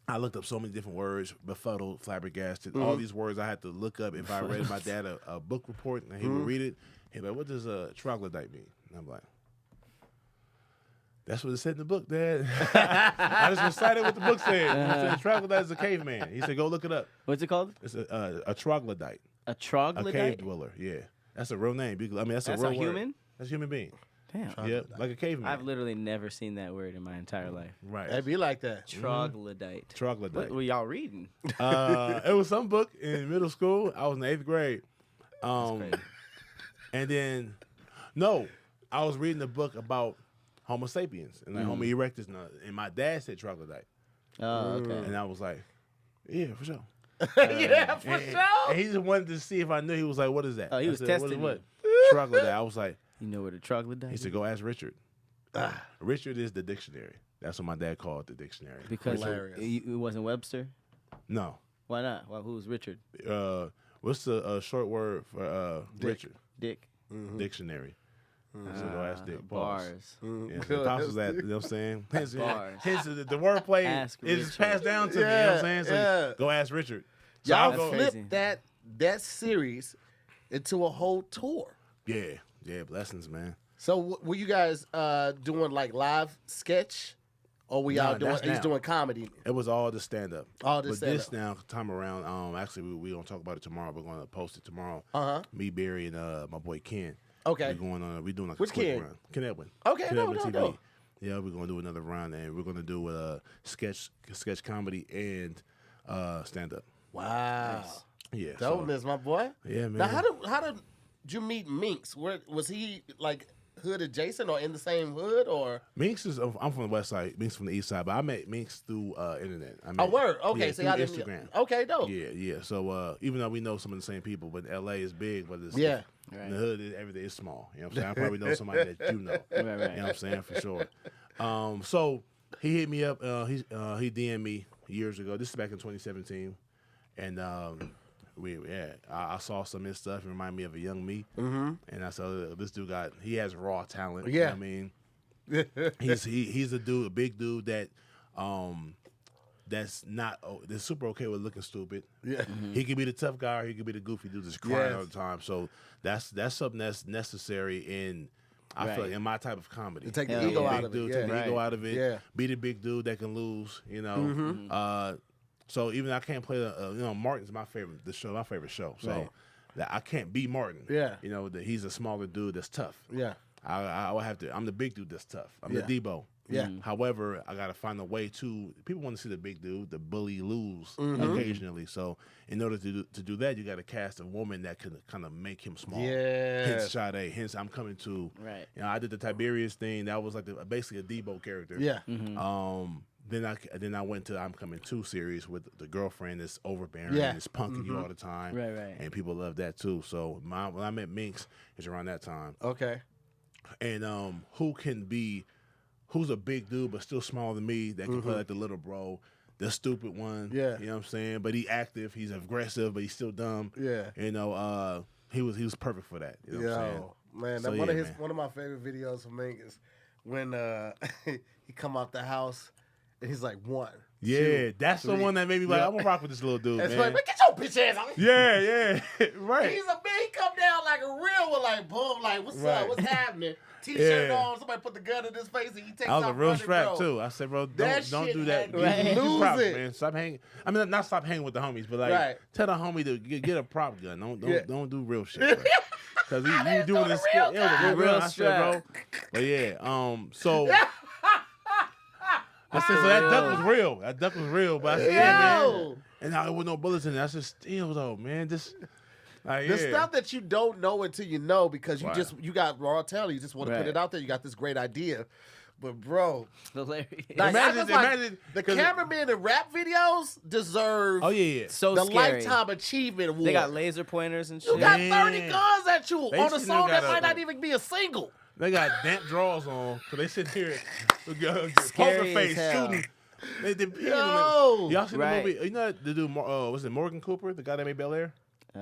I looked up so many different words: befuddled, flabbergasted. All these words I had to look up. If I read my dad a book report and he would read it, he'd be like, "What does troglodyte mean?" And I'm like, "That's what it said in the book, Dad." I just recited what the book said. It said troglodyte is a caveman. He said, "Go look it up." What's it called? It's a troglodyte, A troglodyte. a cave dweller. Yeah, that's a real name. I mean, that's That's a a real word. human? That's a human being. Damn. Yeah, like a caveman. I've literally never seen that word in my entire life. Right. It'd be like that. Troglodyte. Troglodyte. What were y'all reading? It was some book in middle school. I was in the 8th grade. crazy. And then, no, I was reading a book about Homo sapiens and like Homo erectus, and my dad said troglodyte, Oh, okay. and I was like, yeah, for sure. Yeah, for And sure. he just wanted to see if I knew. He was like, what is that? Oh, he I was said, testing what? you. Troglodyte. I was like, You know what a troglodyte he is? said, go ask Richard. Richard is the dictionary. That's what my dad called the dictionary. Because Hilarious. it wasn't Webster? No. Why not? Well, who's Richard? What's the short word for Richard? Dick. Dictionary. So go ask Dick. Bars. Yeah, the apostles that, you know what I'm saying? Hence, Bars. hence the wordplay Ask is Richard. passed down to me, you know what I'm saying? So Yeah. go ask Richard. So Y'all I'll go, flip- flipped crazy. that series into a whole tour. yeah, blessings, man. So were you guys doing like live sketch, or were y'all Nah, doing? that's He's now. doing comedy. It was all the stand up. All the But stand-up. this now time around, actually we gonna talk about it tomorrow. We're gonna post it tomorrow. Me, Barry, and my boy Ken. Okay. We're doing like Which a quick Ken? run. Ken Edwin. Okay, Ken no, Edwin no, TV. no. Yeah, we're gonna do another run, and we're gonna do sketch comedy and stand up. Wow, Yeah. so- dopeness, my boy. Yeah, man. Now, how did you meet Minx? Where was he like hood adjacent or in the same hood or? Minx is. I'm from the west side. Minx from the east side, but I met Minx through internet. I A met, word. Okay, yeah, so y'all through didn't. Instagram. Okay, dope. Yeah. So even though we know some of the same people, but LA is big, but it's Yeah. in the hood, everything is small. You know what I'm saying? I probably know somebody that you know. Right. You know what I'm saying? For sure. So he hit me up. He DM'd me years ago. This is back in 2017, and I saw some of his stuff. It reminded me of a young me. Mm-hmm. And I saw this dude he has raw talent. Yeah. You know what I mean. He's a big dude that that's super okay with looking stupid. Yeah. He could be the tough guy or he could be the goofy dude that's crying Yes. all the time. So that's something that's necessary in I feel Right. like in my type of comedy. To take the Hell ego yeah. out Big of it. dude, Yeah. take the ego out of it. Yeah. Be the big dude that can lose, you know. So even I can't play Martin's my favorite show. So Right. that I can't be Martin. Yeah. You know, that he's a smaller dude that's tough. Yeah. I would have to. I'm the big dude that's tough. I'm Yeah. the Debo. Yeah. However, I got to find a way to. People want to see the big dude, the bully, lose Mm-hmm. occasionally. So in order to do that, you got to cast a woman that can kind of make him small. Yes. Hence Sade. Hence I'm coming to. Right. You know, I did the Tiberius thing. That was like basically a Debo character. Yeah. Then I went to I'm Coming 2 series with the girlfriend that's overbearing Yeah. and is punking you all the time. Right. And people love that too. So when I met Minx, it's around that time. Okay. And who's a big dude but still smaller than me that can play like the little bro, the stupid one. Yeah. You know what I'm saying? But he active, he's aggressive, but he's still dumb. Yeah. You know, he was perfect for that. You know what I'm saying? Yo, man, So, one yeah, of my favorite videos from Mink is when he come out the house and he's like 1. Yeah, 2, that's the 3. one that made me like, Yeah. I'm gonna rock with this little dude, It's man. like, man, get your bitch ass out. Yeah, right. He's a man. He come down like a real one, like boom, like what's Right. up, what's happening? T-shirt Yeah. on. Somebody put the gun in his face and he takes I was off a real running, strap bro. too. I said, bro, That don't shit do that. had Get me your losing. props, man. Stop hanging. I mean, not stop hanging with the homies, but like Right. tell the homie to get a prop gun. Yeah. Don't do real shit. Because you didn't doing do this the real skit. It was a gun. real. Real I said, bro. But yeah. So. I said, so that duck was real. That duck was real. But I said, yeah, Yo. man. And now there was no bullets in it. I said, still though, man. Just like, The yeah. stuff that you don't know until you know because you Right. you got raw talent. You just want to put Right. it out there. You got this great idea. But bro, Hilarious. like, I just like imagine- the 'cause- cameramen in rap videos deserve Oh yeah. So the scary. Lifetime Achievement Award. They got laser pointers and shit. You got Yeah. 30 guns at you They on a shouldn't song have that got might a- not even be a single. They got damp drawers on, so they sit here, poker Scary face, as hell. shooting. They peeing Yo. Y'all seen Right. the movie? You know the dude, was it Morgan Cooper, the guy that made Bel Air? I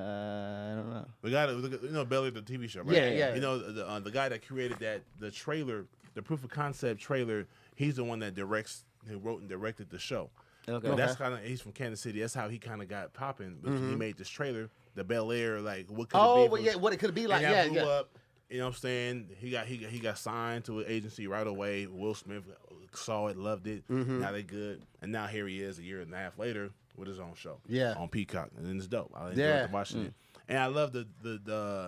don't know. The guy that, you know, Bel Air, the TV show, right? Yeah, yeah. You know, the guy that created the trailer, the proof of concept trailer, he's the one that wrote and directed the show. Okay. But that's kind of he's from Kansas City. That's how he kind of got popping. But he made this trailer, the Bel Air, like what could Oh, it be? well, yeah, what it could be like. And Yeah, that blew yeah. up. You know what I'm saying? He got signed to an agency right away. Will Smith saw it, loved it. Now they good, and now here he is a year and a half later with his own show. Yeah. on Peacock, and it's dope. I enjoyed Yeah. watching it, and I love the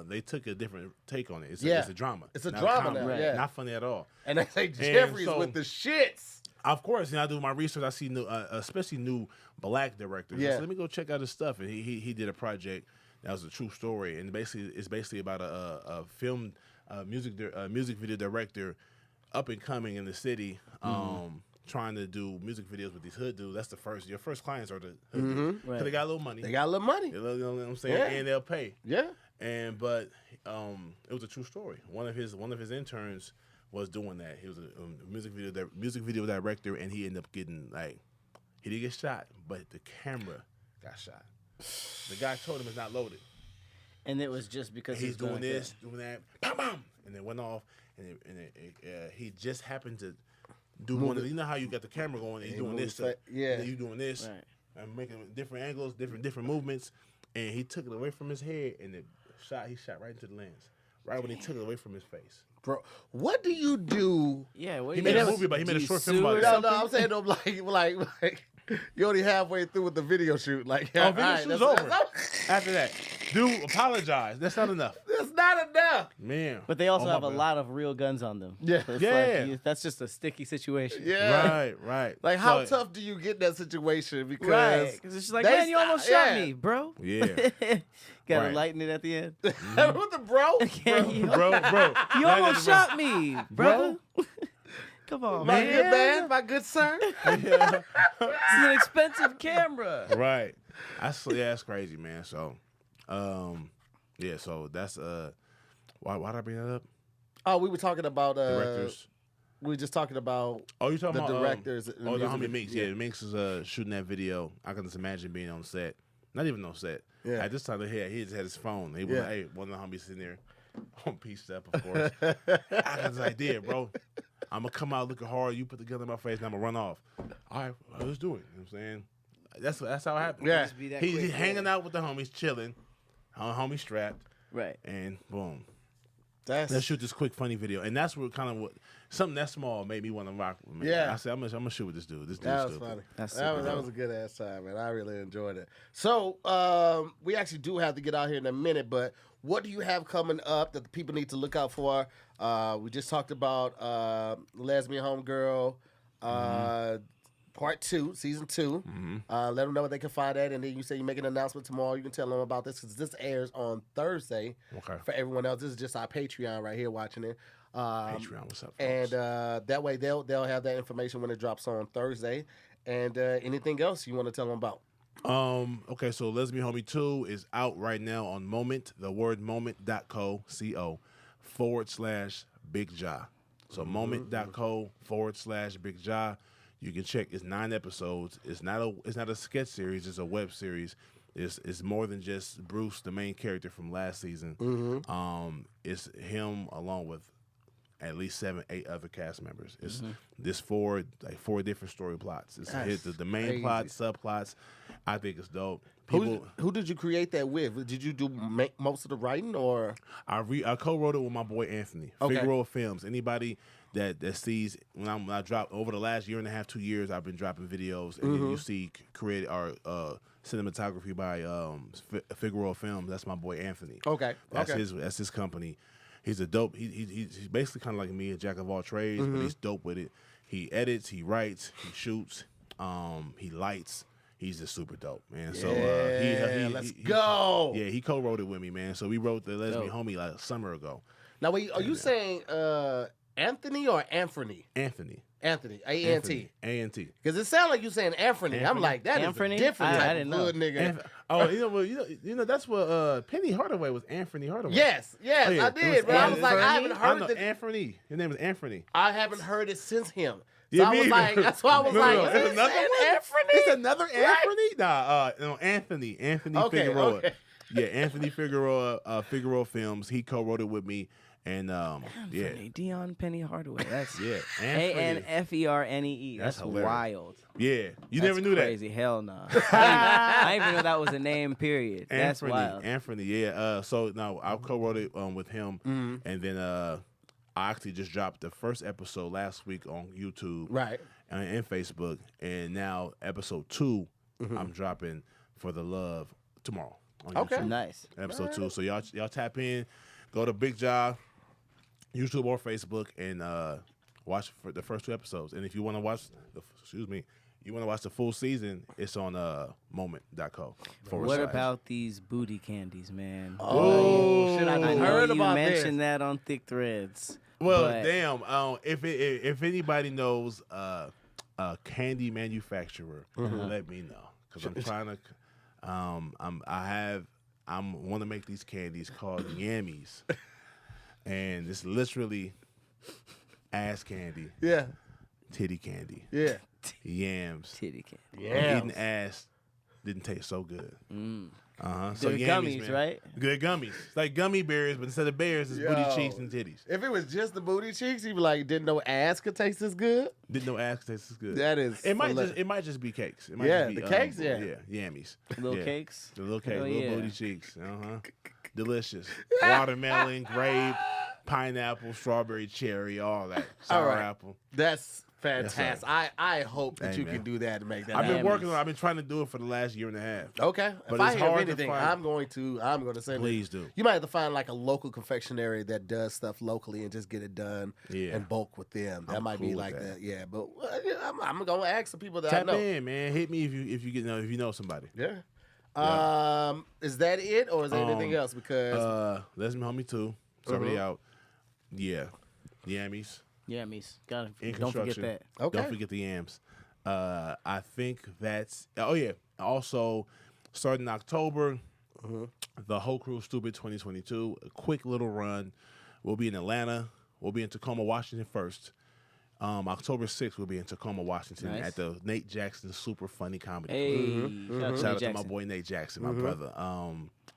they took a different take on it. It's Yeah. it's a drama. It's a not drama comedy. now, Right. yeah. Not funny at all. And they say Jeffrey's so- with the shits. Of course, and I do my research. I see new, especially new black directors. Yeah. So let me go check out his stuff. And he did a project that was a true story, and it's basically about a film music video director up and coming in the city, trying to do music videos with these hood dudes. That's your first clients are the hood dudes. 'Cause Right. they got a little money. They got a little money. You know what I'm saying? Yeah. And they'll pay. Yeah. But it was a true story. One of his interns was doing that. He was a music video director, and he ended up getting he didn't get shot, but the camera got shot. The guy told him it's not loaded. And it was just because He's doing like this, doing that, bam, bam, and it went off, and he just happened to do one of you know how you got the camera going, and you doing this, yeah. you doing this, Right. and making different angles, different movements, and he took it away from his head, and he shot right into the lens, right when he took it away from his face. Bro, what do you do? Yeah, what He do made you- a movie, but he made a do you short film sue about or it. No, something? I'm saying them like you only halfway through with the video shoot. Like, Oh, all video right, shoot's that's- over. that's- After that, dude, apologize. That's not enough, That's not enough. man. But they also Oh, my have a bad. lot of real guns on them. Yeah. So it's Yeah. that's just a sticky situation. Yeah. Right. Like, how So- tough do you get in that situation? Because Right. Because it's just like, they man, you almost stop- shot yeah. me, bro. Yeah, Gotta Right. lighten it at the end. with the bro, You bro. you almost shot me, brother. Come on, my man. good man, my good sir. It's an expensive camera. Right. That's crazy, man. So, yeah. So that's why did I bring that up? Oh, we were talking about Directors. We were just talking about Oh, you talking the about directors. and the music homie video. Minx. Yeah, Minx is shooting that video. I can just imagine being on set. Not even on set. Yeah. At this time, he just had his phone. He was Yeah. like, hey, one of the homies sitting there on pieced up, of course. I got this idea, bro. I'm gonna come out looking hard. You put the gun in my face, and I'm gonna run off. All right, let's do it. You know what I'm saying? That's how it happened. Yeah. Just be that He's quick, hanging out with the homies, chilling. Homie strapped, Right. and boom. That's Let's shoot this quick funny video, and that's what something that small made me want to rock with me. Yeah. I said I'm gonna shoot with this dude. This dude's that was stupid. funny. That's That super was a good ass time, man. I really enjoyed it. So we actually do have to get out here in a minute, but what do you have coming up that the people need to look out for? We just talked about Lesbian Homegirl, Part 2, Season 2. Let them know what they can find at, and then you say you make an announcement tomorrow. You can tell them about this because this airs on Thursday. Okay. For everyone else, this is just our Patreon right here watching it. Patreon, what's up, And folks? that way they'll have that information when it drops on Thursday. And anything else you want to tell them about? Okay, so Lesbian Homie 2 is out right now on Moment, the word moment.co, /Bigg Jah. So moment.co /Bigg Jah. You can check. It's 9 episodes. It's not a sketch series. It's a web series. It's more than just Bruce, the main character from last season. It's him along with at least 7, 8 other cast members. It's this 4 different story plots. It's the main crazy. plot, subplots. I think it's dope. Who did you create that with? Did you do most of the writing, or I co-wrote it with my boy Anthony. Okay. Figueroa Films. Anybody that sees when I drop over the last year and a half, 2 years, I've been dropping videos, and then you see created our cinematography by Figueroa Films. That's my boy Anthony. Okay. That's Okay. his company. He's a dope. He's basically kind of like me, a jack of all trades, but he's dope with it. He edits, he writes, he shoots, he lights. He's just super dope, man. So let's go. Yeah, he co-wrote it with me, man. So we wrote the Lesbian Homie like a summer ago. Now, wait, are you saying Anthony or Anthony? Anthony. Anthony, A-N-T. A-N-T. Because it sounds like you saying Anthony. I'm Anthony? like, that is Anthony? a different I type didn't of know. hood nigga. Oh, you know that's what Penny Hardaway was. Anthony Hardaway. Yes, Oh, yeah. I It did. was But I was like, I haven't I heard know it. Anthony. His name is Anthony. I haven't heard it since him. So Yeah, I me was either. like, that's why I was like, It's is another it one? Anthony? It's another Right? Anthony? Nah, no, Anthony. Anthony Okay, Figueroa. okay. Yeah, Anthony Figueroa, Figueroa Films. He co-wrote it with me. And yeah, Dion Penny Hardaway. That's yeah, ANFERNEE. That's That's hilarious. wild. yeah. You That's never knew crazy. Hell no. I didn't even know that was a name. Period. that. That's wild. Anthony, yeah. So now I co-wrote it with him, and then I actually just dropped the first episode last week on YouTube, Right. and Facebook, and now episode 2 I'm dropping For the Love tomorrow on Okay. YouTube. Nice. Episode 2. So y'all tap in, go to Bigg Jah, YouTube or Facebook, and watch for the first 2 episodes. And if you want to watch the full season, it's on moment.co. What about these booty candies, man? Oh, shit! I I know heard you about mentioned this. that on Thick Threads. Well, but damn. If anybody knows a candy manufacturer, let me know, because I'm trying to. I want to make these candies called yammies, and it's literally ass candy, Yeah. titty candy, Yeah. yams. titty candy. Yeah. Eating ass didn't taste so good. So They're yammies, gummies, man. right? Good gummies. It's like gummy bears, but instead of bears, it's booty Yo. cheeks and titties. If it was just the booty cheeks, you'd be like, didn't know ass could taste this good. Didn't know ass tastes as good. That is. It might hilarious. just be cakes. It might Yeah, just be, the cakes, yeah. yammies. Little Yeah. cakes. The little cake, Hell little yeah. booty cheeks. Delicious. Watermelon, grape, pineapple, strawberry, cherry, all that. Sour right. apple. That's fantastic. Yes, I hope that Hey, you man. can do that and make that I've been happen. working on. I've been trying to do it for the last year and a half. Okay. But If I it's hear of hard to anything, find. I'm going to say Please do. You might have to find like a local confectionery that does stuff locally and just get it done Yeah. in bulk with them. That I'm might cool be with like that. that. Yeah, but I'm gonna ask some people that Tap I know. in, man. Hit me if you know somebody. Yeah. Is that it or is there anything else? Because Let's Me Homie too. It's already out. Yeah. Yammies. Yammies. In Don't forget construction. that. Okay. Don't forget the yams. I think that's. Oh yeah. Also, starting October, the whole crew Stupid 2022. A quick little run. We'll be in Atlanta. We'll be in Tacoma, Washington first. October 6th, we'll be in Tacoma, Washington Nice. at the Nate Jackson Super Funny Comedy Hey, Club. shout out to Shout out Nate to my Jackson. boy Nate Jackson, my brother.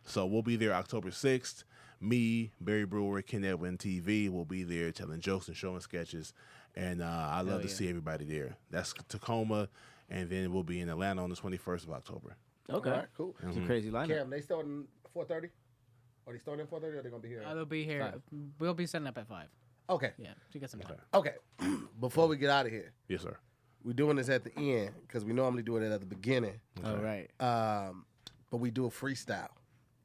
So we'll be there October 6th. Me, Barry Brewer, Ken Edwin TV will be there telling jokes and showing sketches. And I love to see everybody there. That's Tacoma. And then we'll be in Atlanta on the 21st of October. Okay. all right, cool. It's a crazy lineup. Cam, they starting 4:30? Are they starting at 4:30 or are they gonna be here? They'll be here. 5? We'll be setting up at 5. Okay. Yeah, to get some time. Okay. Before we get out of here, Yes, sir. we're doing this at the end because we normally do it at the beginning. All right. But we do a freestyle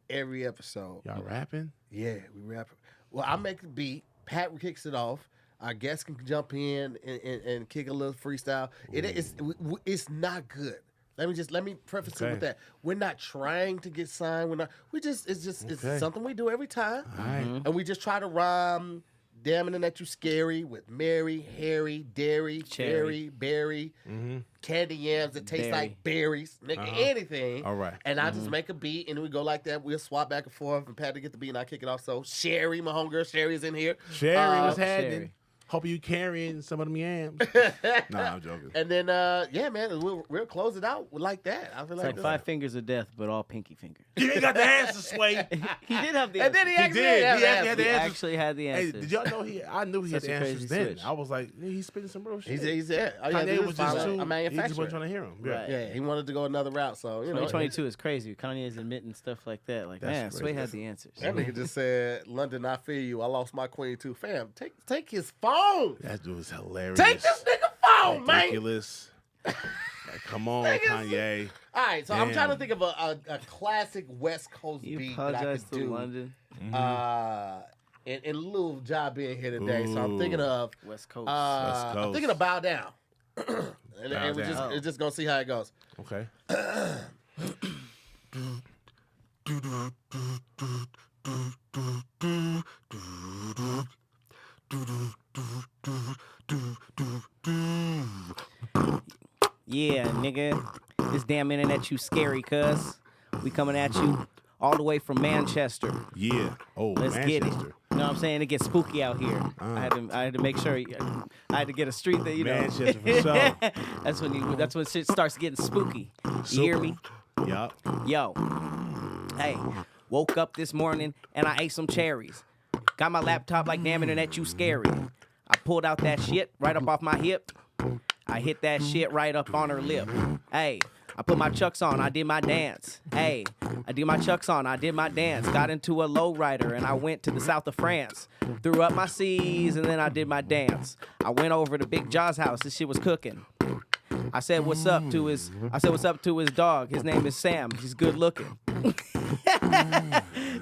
every episode. Y'all rapping? Yeah, we rap. Well, I make the beat. Pat kicks it off. Our guests can jump in and kick a little freestyle. It's not good. Let me preface it Okay. with that. We're not trying to get signed. It's Okay. something we do every time. All right. And we just try to rhyme Damn Internet You Scary with Mary, Harry, Dairy, Cherry, Berry, candy yams that taste Berry. like berries, nigga, anything. All right. And I just make a beat and we go like that. We'll swap back and forth and Pat to get the beat and I kick it off. So Sherry, my homegirl Sherry's in here. Sherry was Sherry. happening. Hope you carrying some of them yams. Nah, I'm joking. And then, yeah, man, we'll close it out like that. I feel It's like like 5 fingers of death, but all pinky fingers. You ain't got the answer, Sway. He did have the And then answers. he actually did. had He actually had the He answers. actually had the Hey, answers. did y'all know I knew he had Such the a answers crazy then. switch. I was like, he's spitting some real shit. He's there. All you gotta Kanye do was is just find too. a He just manufacturer. wasn't trying to hear him. Yeah. Right. Yeah, he wanted to go another route. So, you know. 2022 is crazy. Kanye's admitting stuff like that. Like, That's man, Sway crazy. had the answers. That nigga just said, London, I feel you. I lost my queen too. Fam, take his phone. That dude was hilarious. Take this nigga phone, man. Ridiculous. Like, come on, Niggas- Kanye. All right, so I'm trying to Damn. think of a classic West Coast You beat that I apologize could to do. London, In lieu of Ja being here today. So I'm thinking of West Coast. West I'm Coast. thinking of Bow Down. and Bow we're Down. just gonna see how it goes. Okay. Yeah, nigga. This damn internet you scary, cuz. We coming at you all the way from Manchester. Yeah. Oh, Let's get it. Manchester. You know what I'm saying? It gets spooky out here. I had to make sure. I had to get a street that, you know. Manchester for sure. That's when shit starts getting spooky. You hear me? Yup. Yo. Hey, woke up this morning and I ate some cherries. Got my laptop like damn internet, you scary. I pulled out that shit right up off my hip. I hit that shit right up on her lip. Hey, I put my chucks on, I did my dance. Hey, I did my chucks on, I did my dance. Got into a lowrider and I went to the south of France. Threw up my C's and then I did my dance. I went over to Bigg Jah's house, this shit was cooking. I said what's up to his dog. His name is Sam. He's good looking.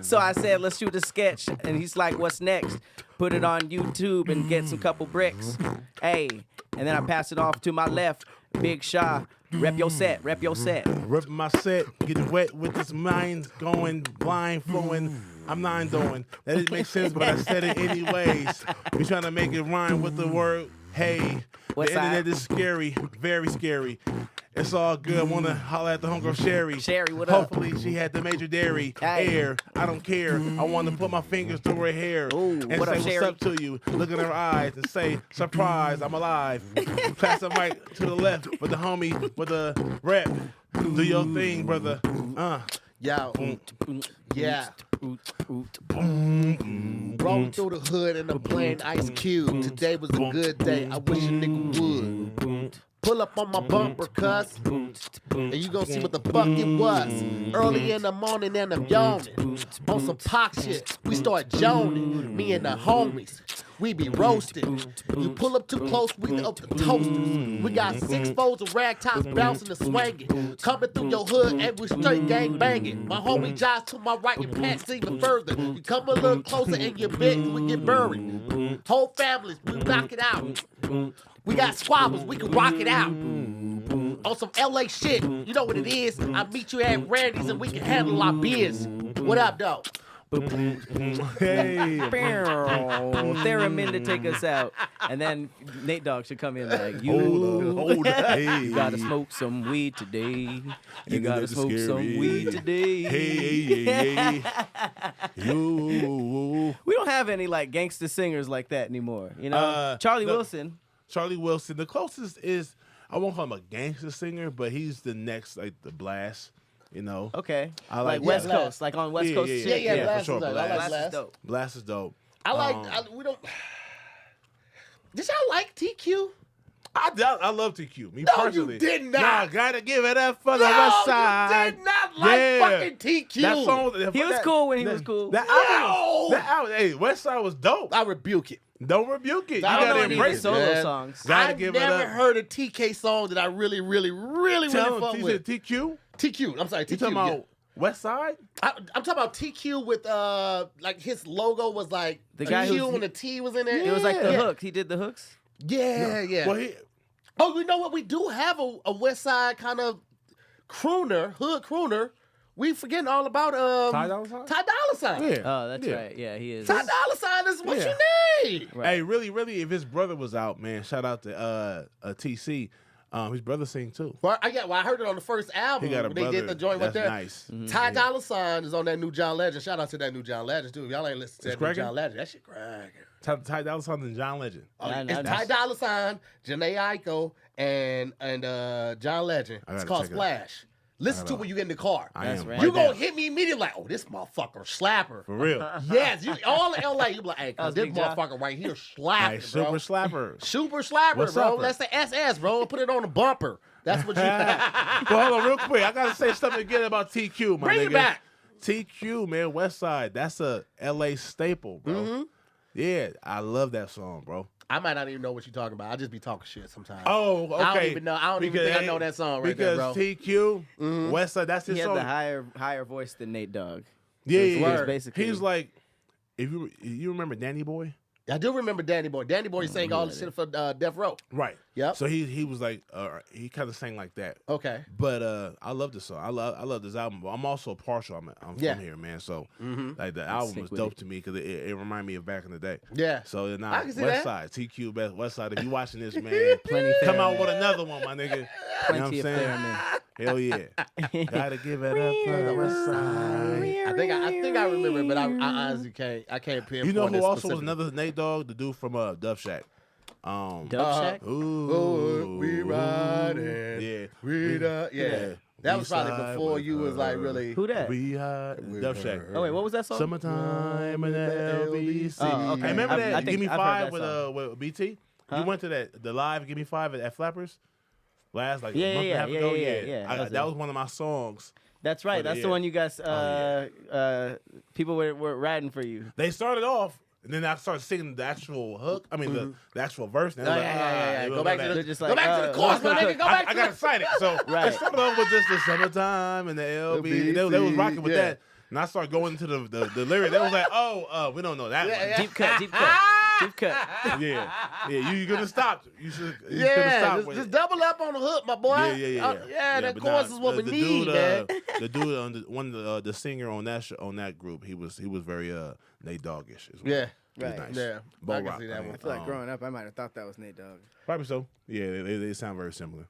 So I said, let's shoot a sketch. And he's like, what's next? Put it on YouTube and get some couple bricks. Hey, and then I pass it off to my left. Bigg Jah, rep your set, rep your set. Ripping my set, getting wet with this mind going blind, flowing. I'm not doing. That didn't make sense, but I said it anyways. We trying to make it rhyme with the word hey. What's the internet that? is scary, very scary. It's all good. I want to holler at the homegirl Sherry. Sherry, what up? Hopefully she had the major dairy. Hey. Air. I don't care. I want to put my fingers through her hair Ooh, and what say up, what's Sherry? up to you. Look in her eyes and say, surprise, I'm alive. Pass the mic to the left with the homie with the rep. Do your thing, brother. Yo, yeah. Rolling through the hood and I'm playing Ice Cube. Today was a good day. I wish a nigga would. Pull up on my bumper, cuss. And you gon' see what the fuck it was. Early in the morning and I'm yawning. On some pop shit, we start joning. Me and the homies, we be roasting. You pull up too close, we up the toasters. We got 6 folds of rag tops bouncing and swinging. Coming through your hood and we straight gang banging. My homie Josh to my right and pants even further. You come a little closer and your bit, we get buried. Whole families, we knock it out. We got squabbles, we can rock it out. On some LA shit, you know what it is. I meet you at Randy's and we can handle our biz. What up, though? Hey. Theremin to take us out. And then Nate Dogg should come in like, Hold up. Hey. You gotta smoke some weed today. You Nigga, gotta that's smoke some scary. weed today. Hey. Yo. We don't have any like gangster singers like that anymore. You know, Charlie Wilson. Charlie Wilson. The closest is, I won't call him a gangster singer, but he's the next, like, the Blast, you know? Okay, I like like West Blast. Coast, like on West Yeah, Coast yeah, shit. Yeah, for Blast sure, is dope. I Blast. like Blast is Blast. dope. Blast is dope. I like, we don't. Did y'all like TQ? I love TQ. Me No, personally. you did not. Nah, gotta give it up for the No, West Side. you did not like fucking TQ. That song. He was cool when he was cool. That No. album, hey, West Side was dope. I rebuke it. Don't rebuke it. You I don't gotta know any of embrace his it. solo man. songs. Gotta I've give it never up. heard a TK song that I really fuck You with. said TQ? TQ. I'm sorry, TQ. You talking about West Side? I'm talking about TQ with like his logo was like The a guy Q who's- and a T was in there. It was like the Yeah. hook. He did the hooks. Yeah, yeah. Well, he, Oh, you know what? We do have a West Side kind of crooner, hood crooner. We forgetting all about Ty Dolla $ign? Ty Dolla $ign. yeah. Oh, that's Yeah. right. Yeah, he is. Ty Dolla $ign is what Yeah. you need. Right. Hey, really, if his brother was out, man, shout out to TC. His brother sing too. Well, I heard it on the first album. He got a when they brother. did the joint That's right there. nice. Ty Dolla $ign is on that new John Legend. Shout out to that new John Legend too. If y'all ain't listened to It's that new cracking? John Legend, that shit cracking. Ty Dolla $ign and John Legend. Oh, Nah, it's nah, Ty Dolla $ign, Janae Aiko, and John Legend. I It's gotta called check it out. Splash. Listen to it when you get in the car. I That's am right. You right gonna now. hit me immediately like, oh, this motherfucker slapper. For real. Yes, all in LA, you be like, hey, That was this Bigg Jah. motherfucker right here Hey, slapping, super bro. slapper. Super slapper, What's bro. up, That's the SS, bro. Put it on the bumper. That's what you. Well, hold on, real quick. I gotta say something again about TQ, my Bring nigga. it back. TQ, man, West Side. That's a LA staple, bro. Mm-hmm. Yeah, I love that song, bro. I might not even know what you're talking about. I just be talking shit sometimes. Oh, okay. I don't even know. I don't even think I know that song right there, bro. Because TQ, West Side, that's his He had song. the higher voice than Nate Dogg. yeah, His yeah, words yeah. basically- He's like, if you remember Danny Boy, I do remember Danny Boy. Danny Boy sang all the shit for Death Row. right? Yep. So he was like, he kind of sang like that. Okay. But I love this song. I love this album. But I'm also partial. I'm Yeah. from here, man. So like the album sick was with dope it. to me because it reminded me of back in the day. Yeah. So now I can see West that. Side, TQ, best West Side. If you watching this, man, Plenty come fair, out man. with another one, my nigga. You know what I'm Plenty of saying? Theremin. Hell yeah. Gotta give it up for the West Side. I think I remember, but I honestly can't. I can't pinpoint. You know who it also was specifically. another Nate Dogg? The dude from Dove Shack. Dub Shack? Ooh. Oh, we riding. Yeah. We the yeah. That was probably Eastside before with you was like her. really. Who that? We had Dub Shack. Oh wait, what was that song? Summertime in the LBC. Oh, okay. Hey, remember I that? think Give Me I've heard Five that with BT. Huh? You went to the live Give Me Five at Flappers last like Yeah, a month and a half yeah, ago. yeah. That was one of my songs. That's right. That's the one you guys. People were riding for you. They started off. And then I started singing the actual hook. I mean, the actual verse. And I was like, Yeah. it Go was back like to that. the, go back to the chorus, my nigga. Go back to I got excited. So Right. it started off with just the summertime and the LB. They was rocking with that. And I started going into the lyric. They was like, we don't know that one. Deep cut. Deep cut. Yeah. You could have stopped. You should have Yeah, stopped. just double up on the hook, my boy. Yeah, that but chorus nah, is what we the need, dude, man. The dude on the singer on that group, he was very Nate Doggish. As well. Yeah. He was Right. nice. Yeah. Bo I can Rock, see that man. one. I feel like growing up, I might have thought that was Nate Dogg. Probably so. Yeah, they sound very similar.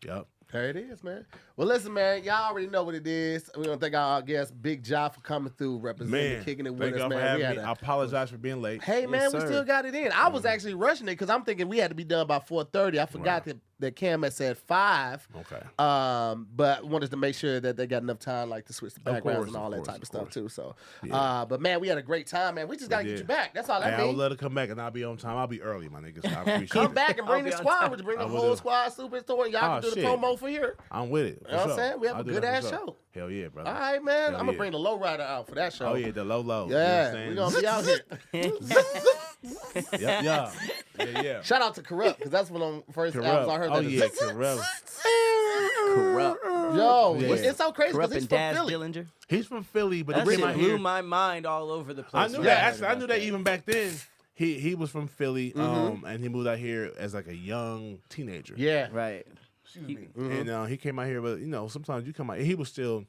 Yep. There it is, man. Well, listen, man. Y'all already know what it is. We want to thank our guest, Bigg Jah, for coming through, representing, kicking it with thank us, y'all for man. having We had me. a- I apologize for being late. Hey, man, we sir. still got it in. I was actually rushing it because I'm thinking we had to be done by 4:30. I forgot that Cam had said 5. Okay. But wanted to make sure that they got enough time, like to switch the backgrounds course, and all of that course, type of of stuff course. too. So, Yeah. but man, we had a great time, man. We just gotta get did. you back. That's all I Hey, I would mean. love to come back and I'll be on time. I'll be early, my niggas. I appreciate Come it. back and bring I'll the be on squad. time. Would you bring the I will whole do. squad superstore? Y'all Oh, can do the shit. promo for here. I'm with it. For You know what I'm sure. saying? We have a I'll do good that ass for sure. show. Hell yeah, brother. All right, man. Hell I'm gonna yeah. bring the low rider out for that show. Oh yeah, the low. Yeah, we gonna be out here. Yeah. Shout out to Corrupt because that's one of the first albums Corrupt. I heard. Oh that yeah, is- Corrupt. Corrupt. Yo, Yeah. it's so crazy because Corrupt he's and from Daz Philly. Dillinger. He's from Philly, but That he shit came out blew here. my mind all over the place. I knew when that. heard Actually, I about knew that even back then. He was from Philly, and he moved out here as like a young teenager. Yeah. Right. And he came out here, but sometimes you come out. He was still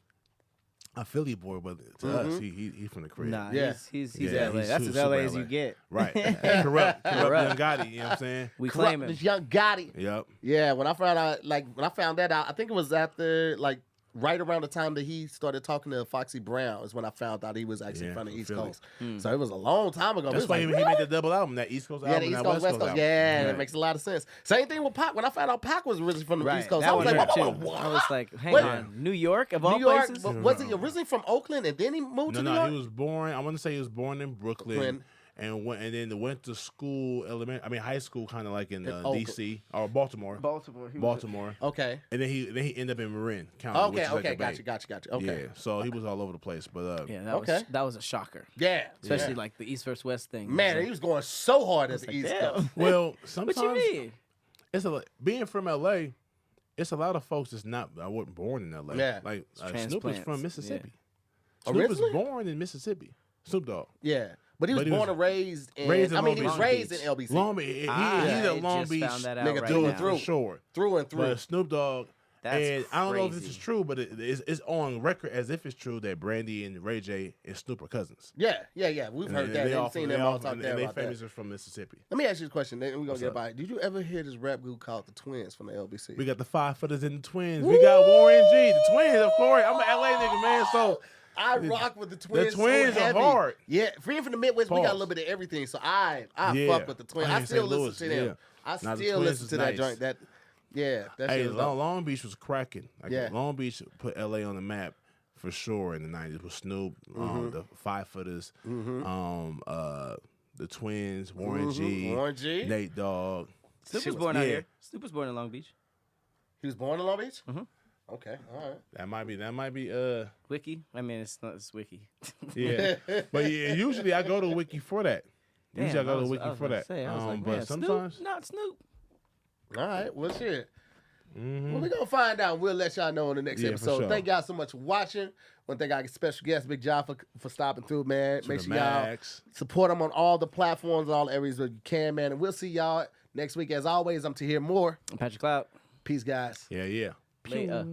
a Philly boy, but to us, he's from the crib. Nah, Yeah. he's Yeah, LA. he's That's super as LA as LA. you get. Right. Corrupt young Gotti. You know what I'm saying? We Corrupt claim him. this young Gotti. Yep. Yeah, when I found that out, I think it was after right around the time that he started talking to Foxy Brown is when I found out he was actually Yeah, from the from East Philly. Coast. So it was a long time ago. That's It was why like, he made the double album, that East Coast yeah, album, the East and Coast, that West Coast. album. Yeah, Right. that makes a lot of sense. Same thing with Pac. When I found out Pac was originally from the Right. East Coast, That I was one like, hurt whoa, too. whoa, whoa. I was like, hang Wait. on. New York of all New York, places? but was he originally from Oakland and then he moved to New No, York? he was born. I want to say he was born in Brooklyn, Brooklyn. and then went to school, high school, kind of like in Oakland. D.C. or Baltimore. Baltimore. Okay. And then he ended up in Marin County. which is like the Bay. Gotcha. Okay. Yeah, so he was all over the place, but Yeah, that Okay. that was a shocker. Yeah. Especially yeah. like the East versus West thing. Man, he was going so hard at the like, East damn. Coast. well, What sometimes you mean? it's being from L.A. It's a lot of folks that's not. I wasn't born in L.A. Yeah. Like Snoop is transplants. from Mississippi. Oh, Snoop was really? born in Mississippi. Snoop Dogg. Yeah. But he was born and raised in. raised in I mean, Long he was Beach. raised in LBC. Long Beach. He's I a Long just Beach found that out nigga right through now. and through. for sure. Through and through. But Snoop Dogg, That's and I don't know if this crazy. is true, but it's on record as if it's true that Brandy and Ray J and Snoop are cousins. Yeah. We've heard that. We've seen them all talk and there they about that. famous are from Mississippi. Let me ask you a question, then we're going to get up? by it. Did you ever hear this rap group called the Twins from the LBC? We got the 5-footers and the twins. We got Warren G, the twins, of course. I'm an LA nigga, man. So I rock with the Twins. Twins so are heavy. hard. Yeah, free from the Midwest, we got a Pause. little bit of everything. So I Yeah. fuck with the Twins. I I ain't still St. listen Louis, to them. yeah. I Now, the still Twins listen is to that nice. joint. That hey, shit was dope. Long Beach was cracking. Like Yeah. Long Beach put LA on the map for sure in the 90s with Snoop, the 5-footers, the twins, Warren G, Warren G. Nate Dogg. Snoop was born out here. Snoop was born in Long Beach. He was born in Long Beach? Mhm. Okay, all right. That might be Wiki. I mean, it's not. It's Wiki. yeah. But yeah, usually I go to Wiki for that. Usually I go to Wiki was for about that. to say, I was like, but man, sometimes Snoop, not Snoop. All right, well, shit. Mhm. Well, we're going to find out. We'll let y'all know in the next Yeah, for episode. sure. Thank y'all so much for watching. Want to thank our special guest, Bigg Jah, for stopping through, man. To Make the sure y'all max. support them on all the platforms, all areas where you can, man. And we'll see y'all next week. As always, I'm Tahir Moore. I'm Patrick Cloud. Peace, guys. Yeah. Later.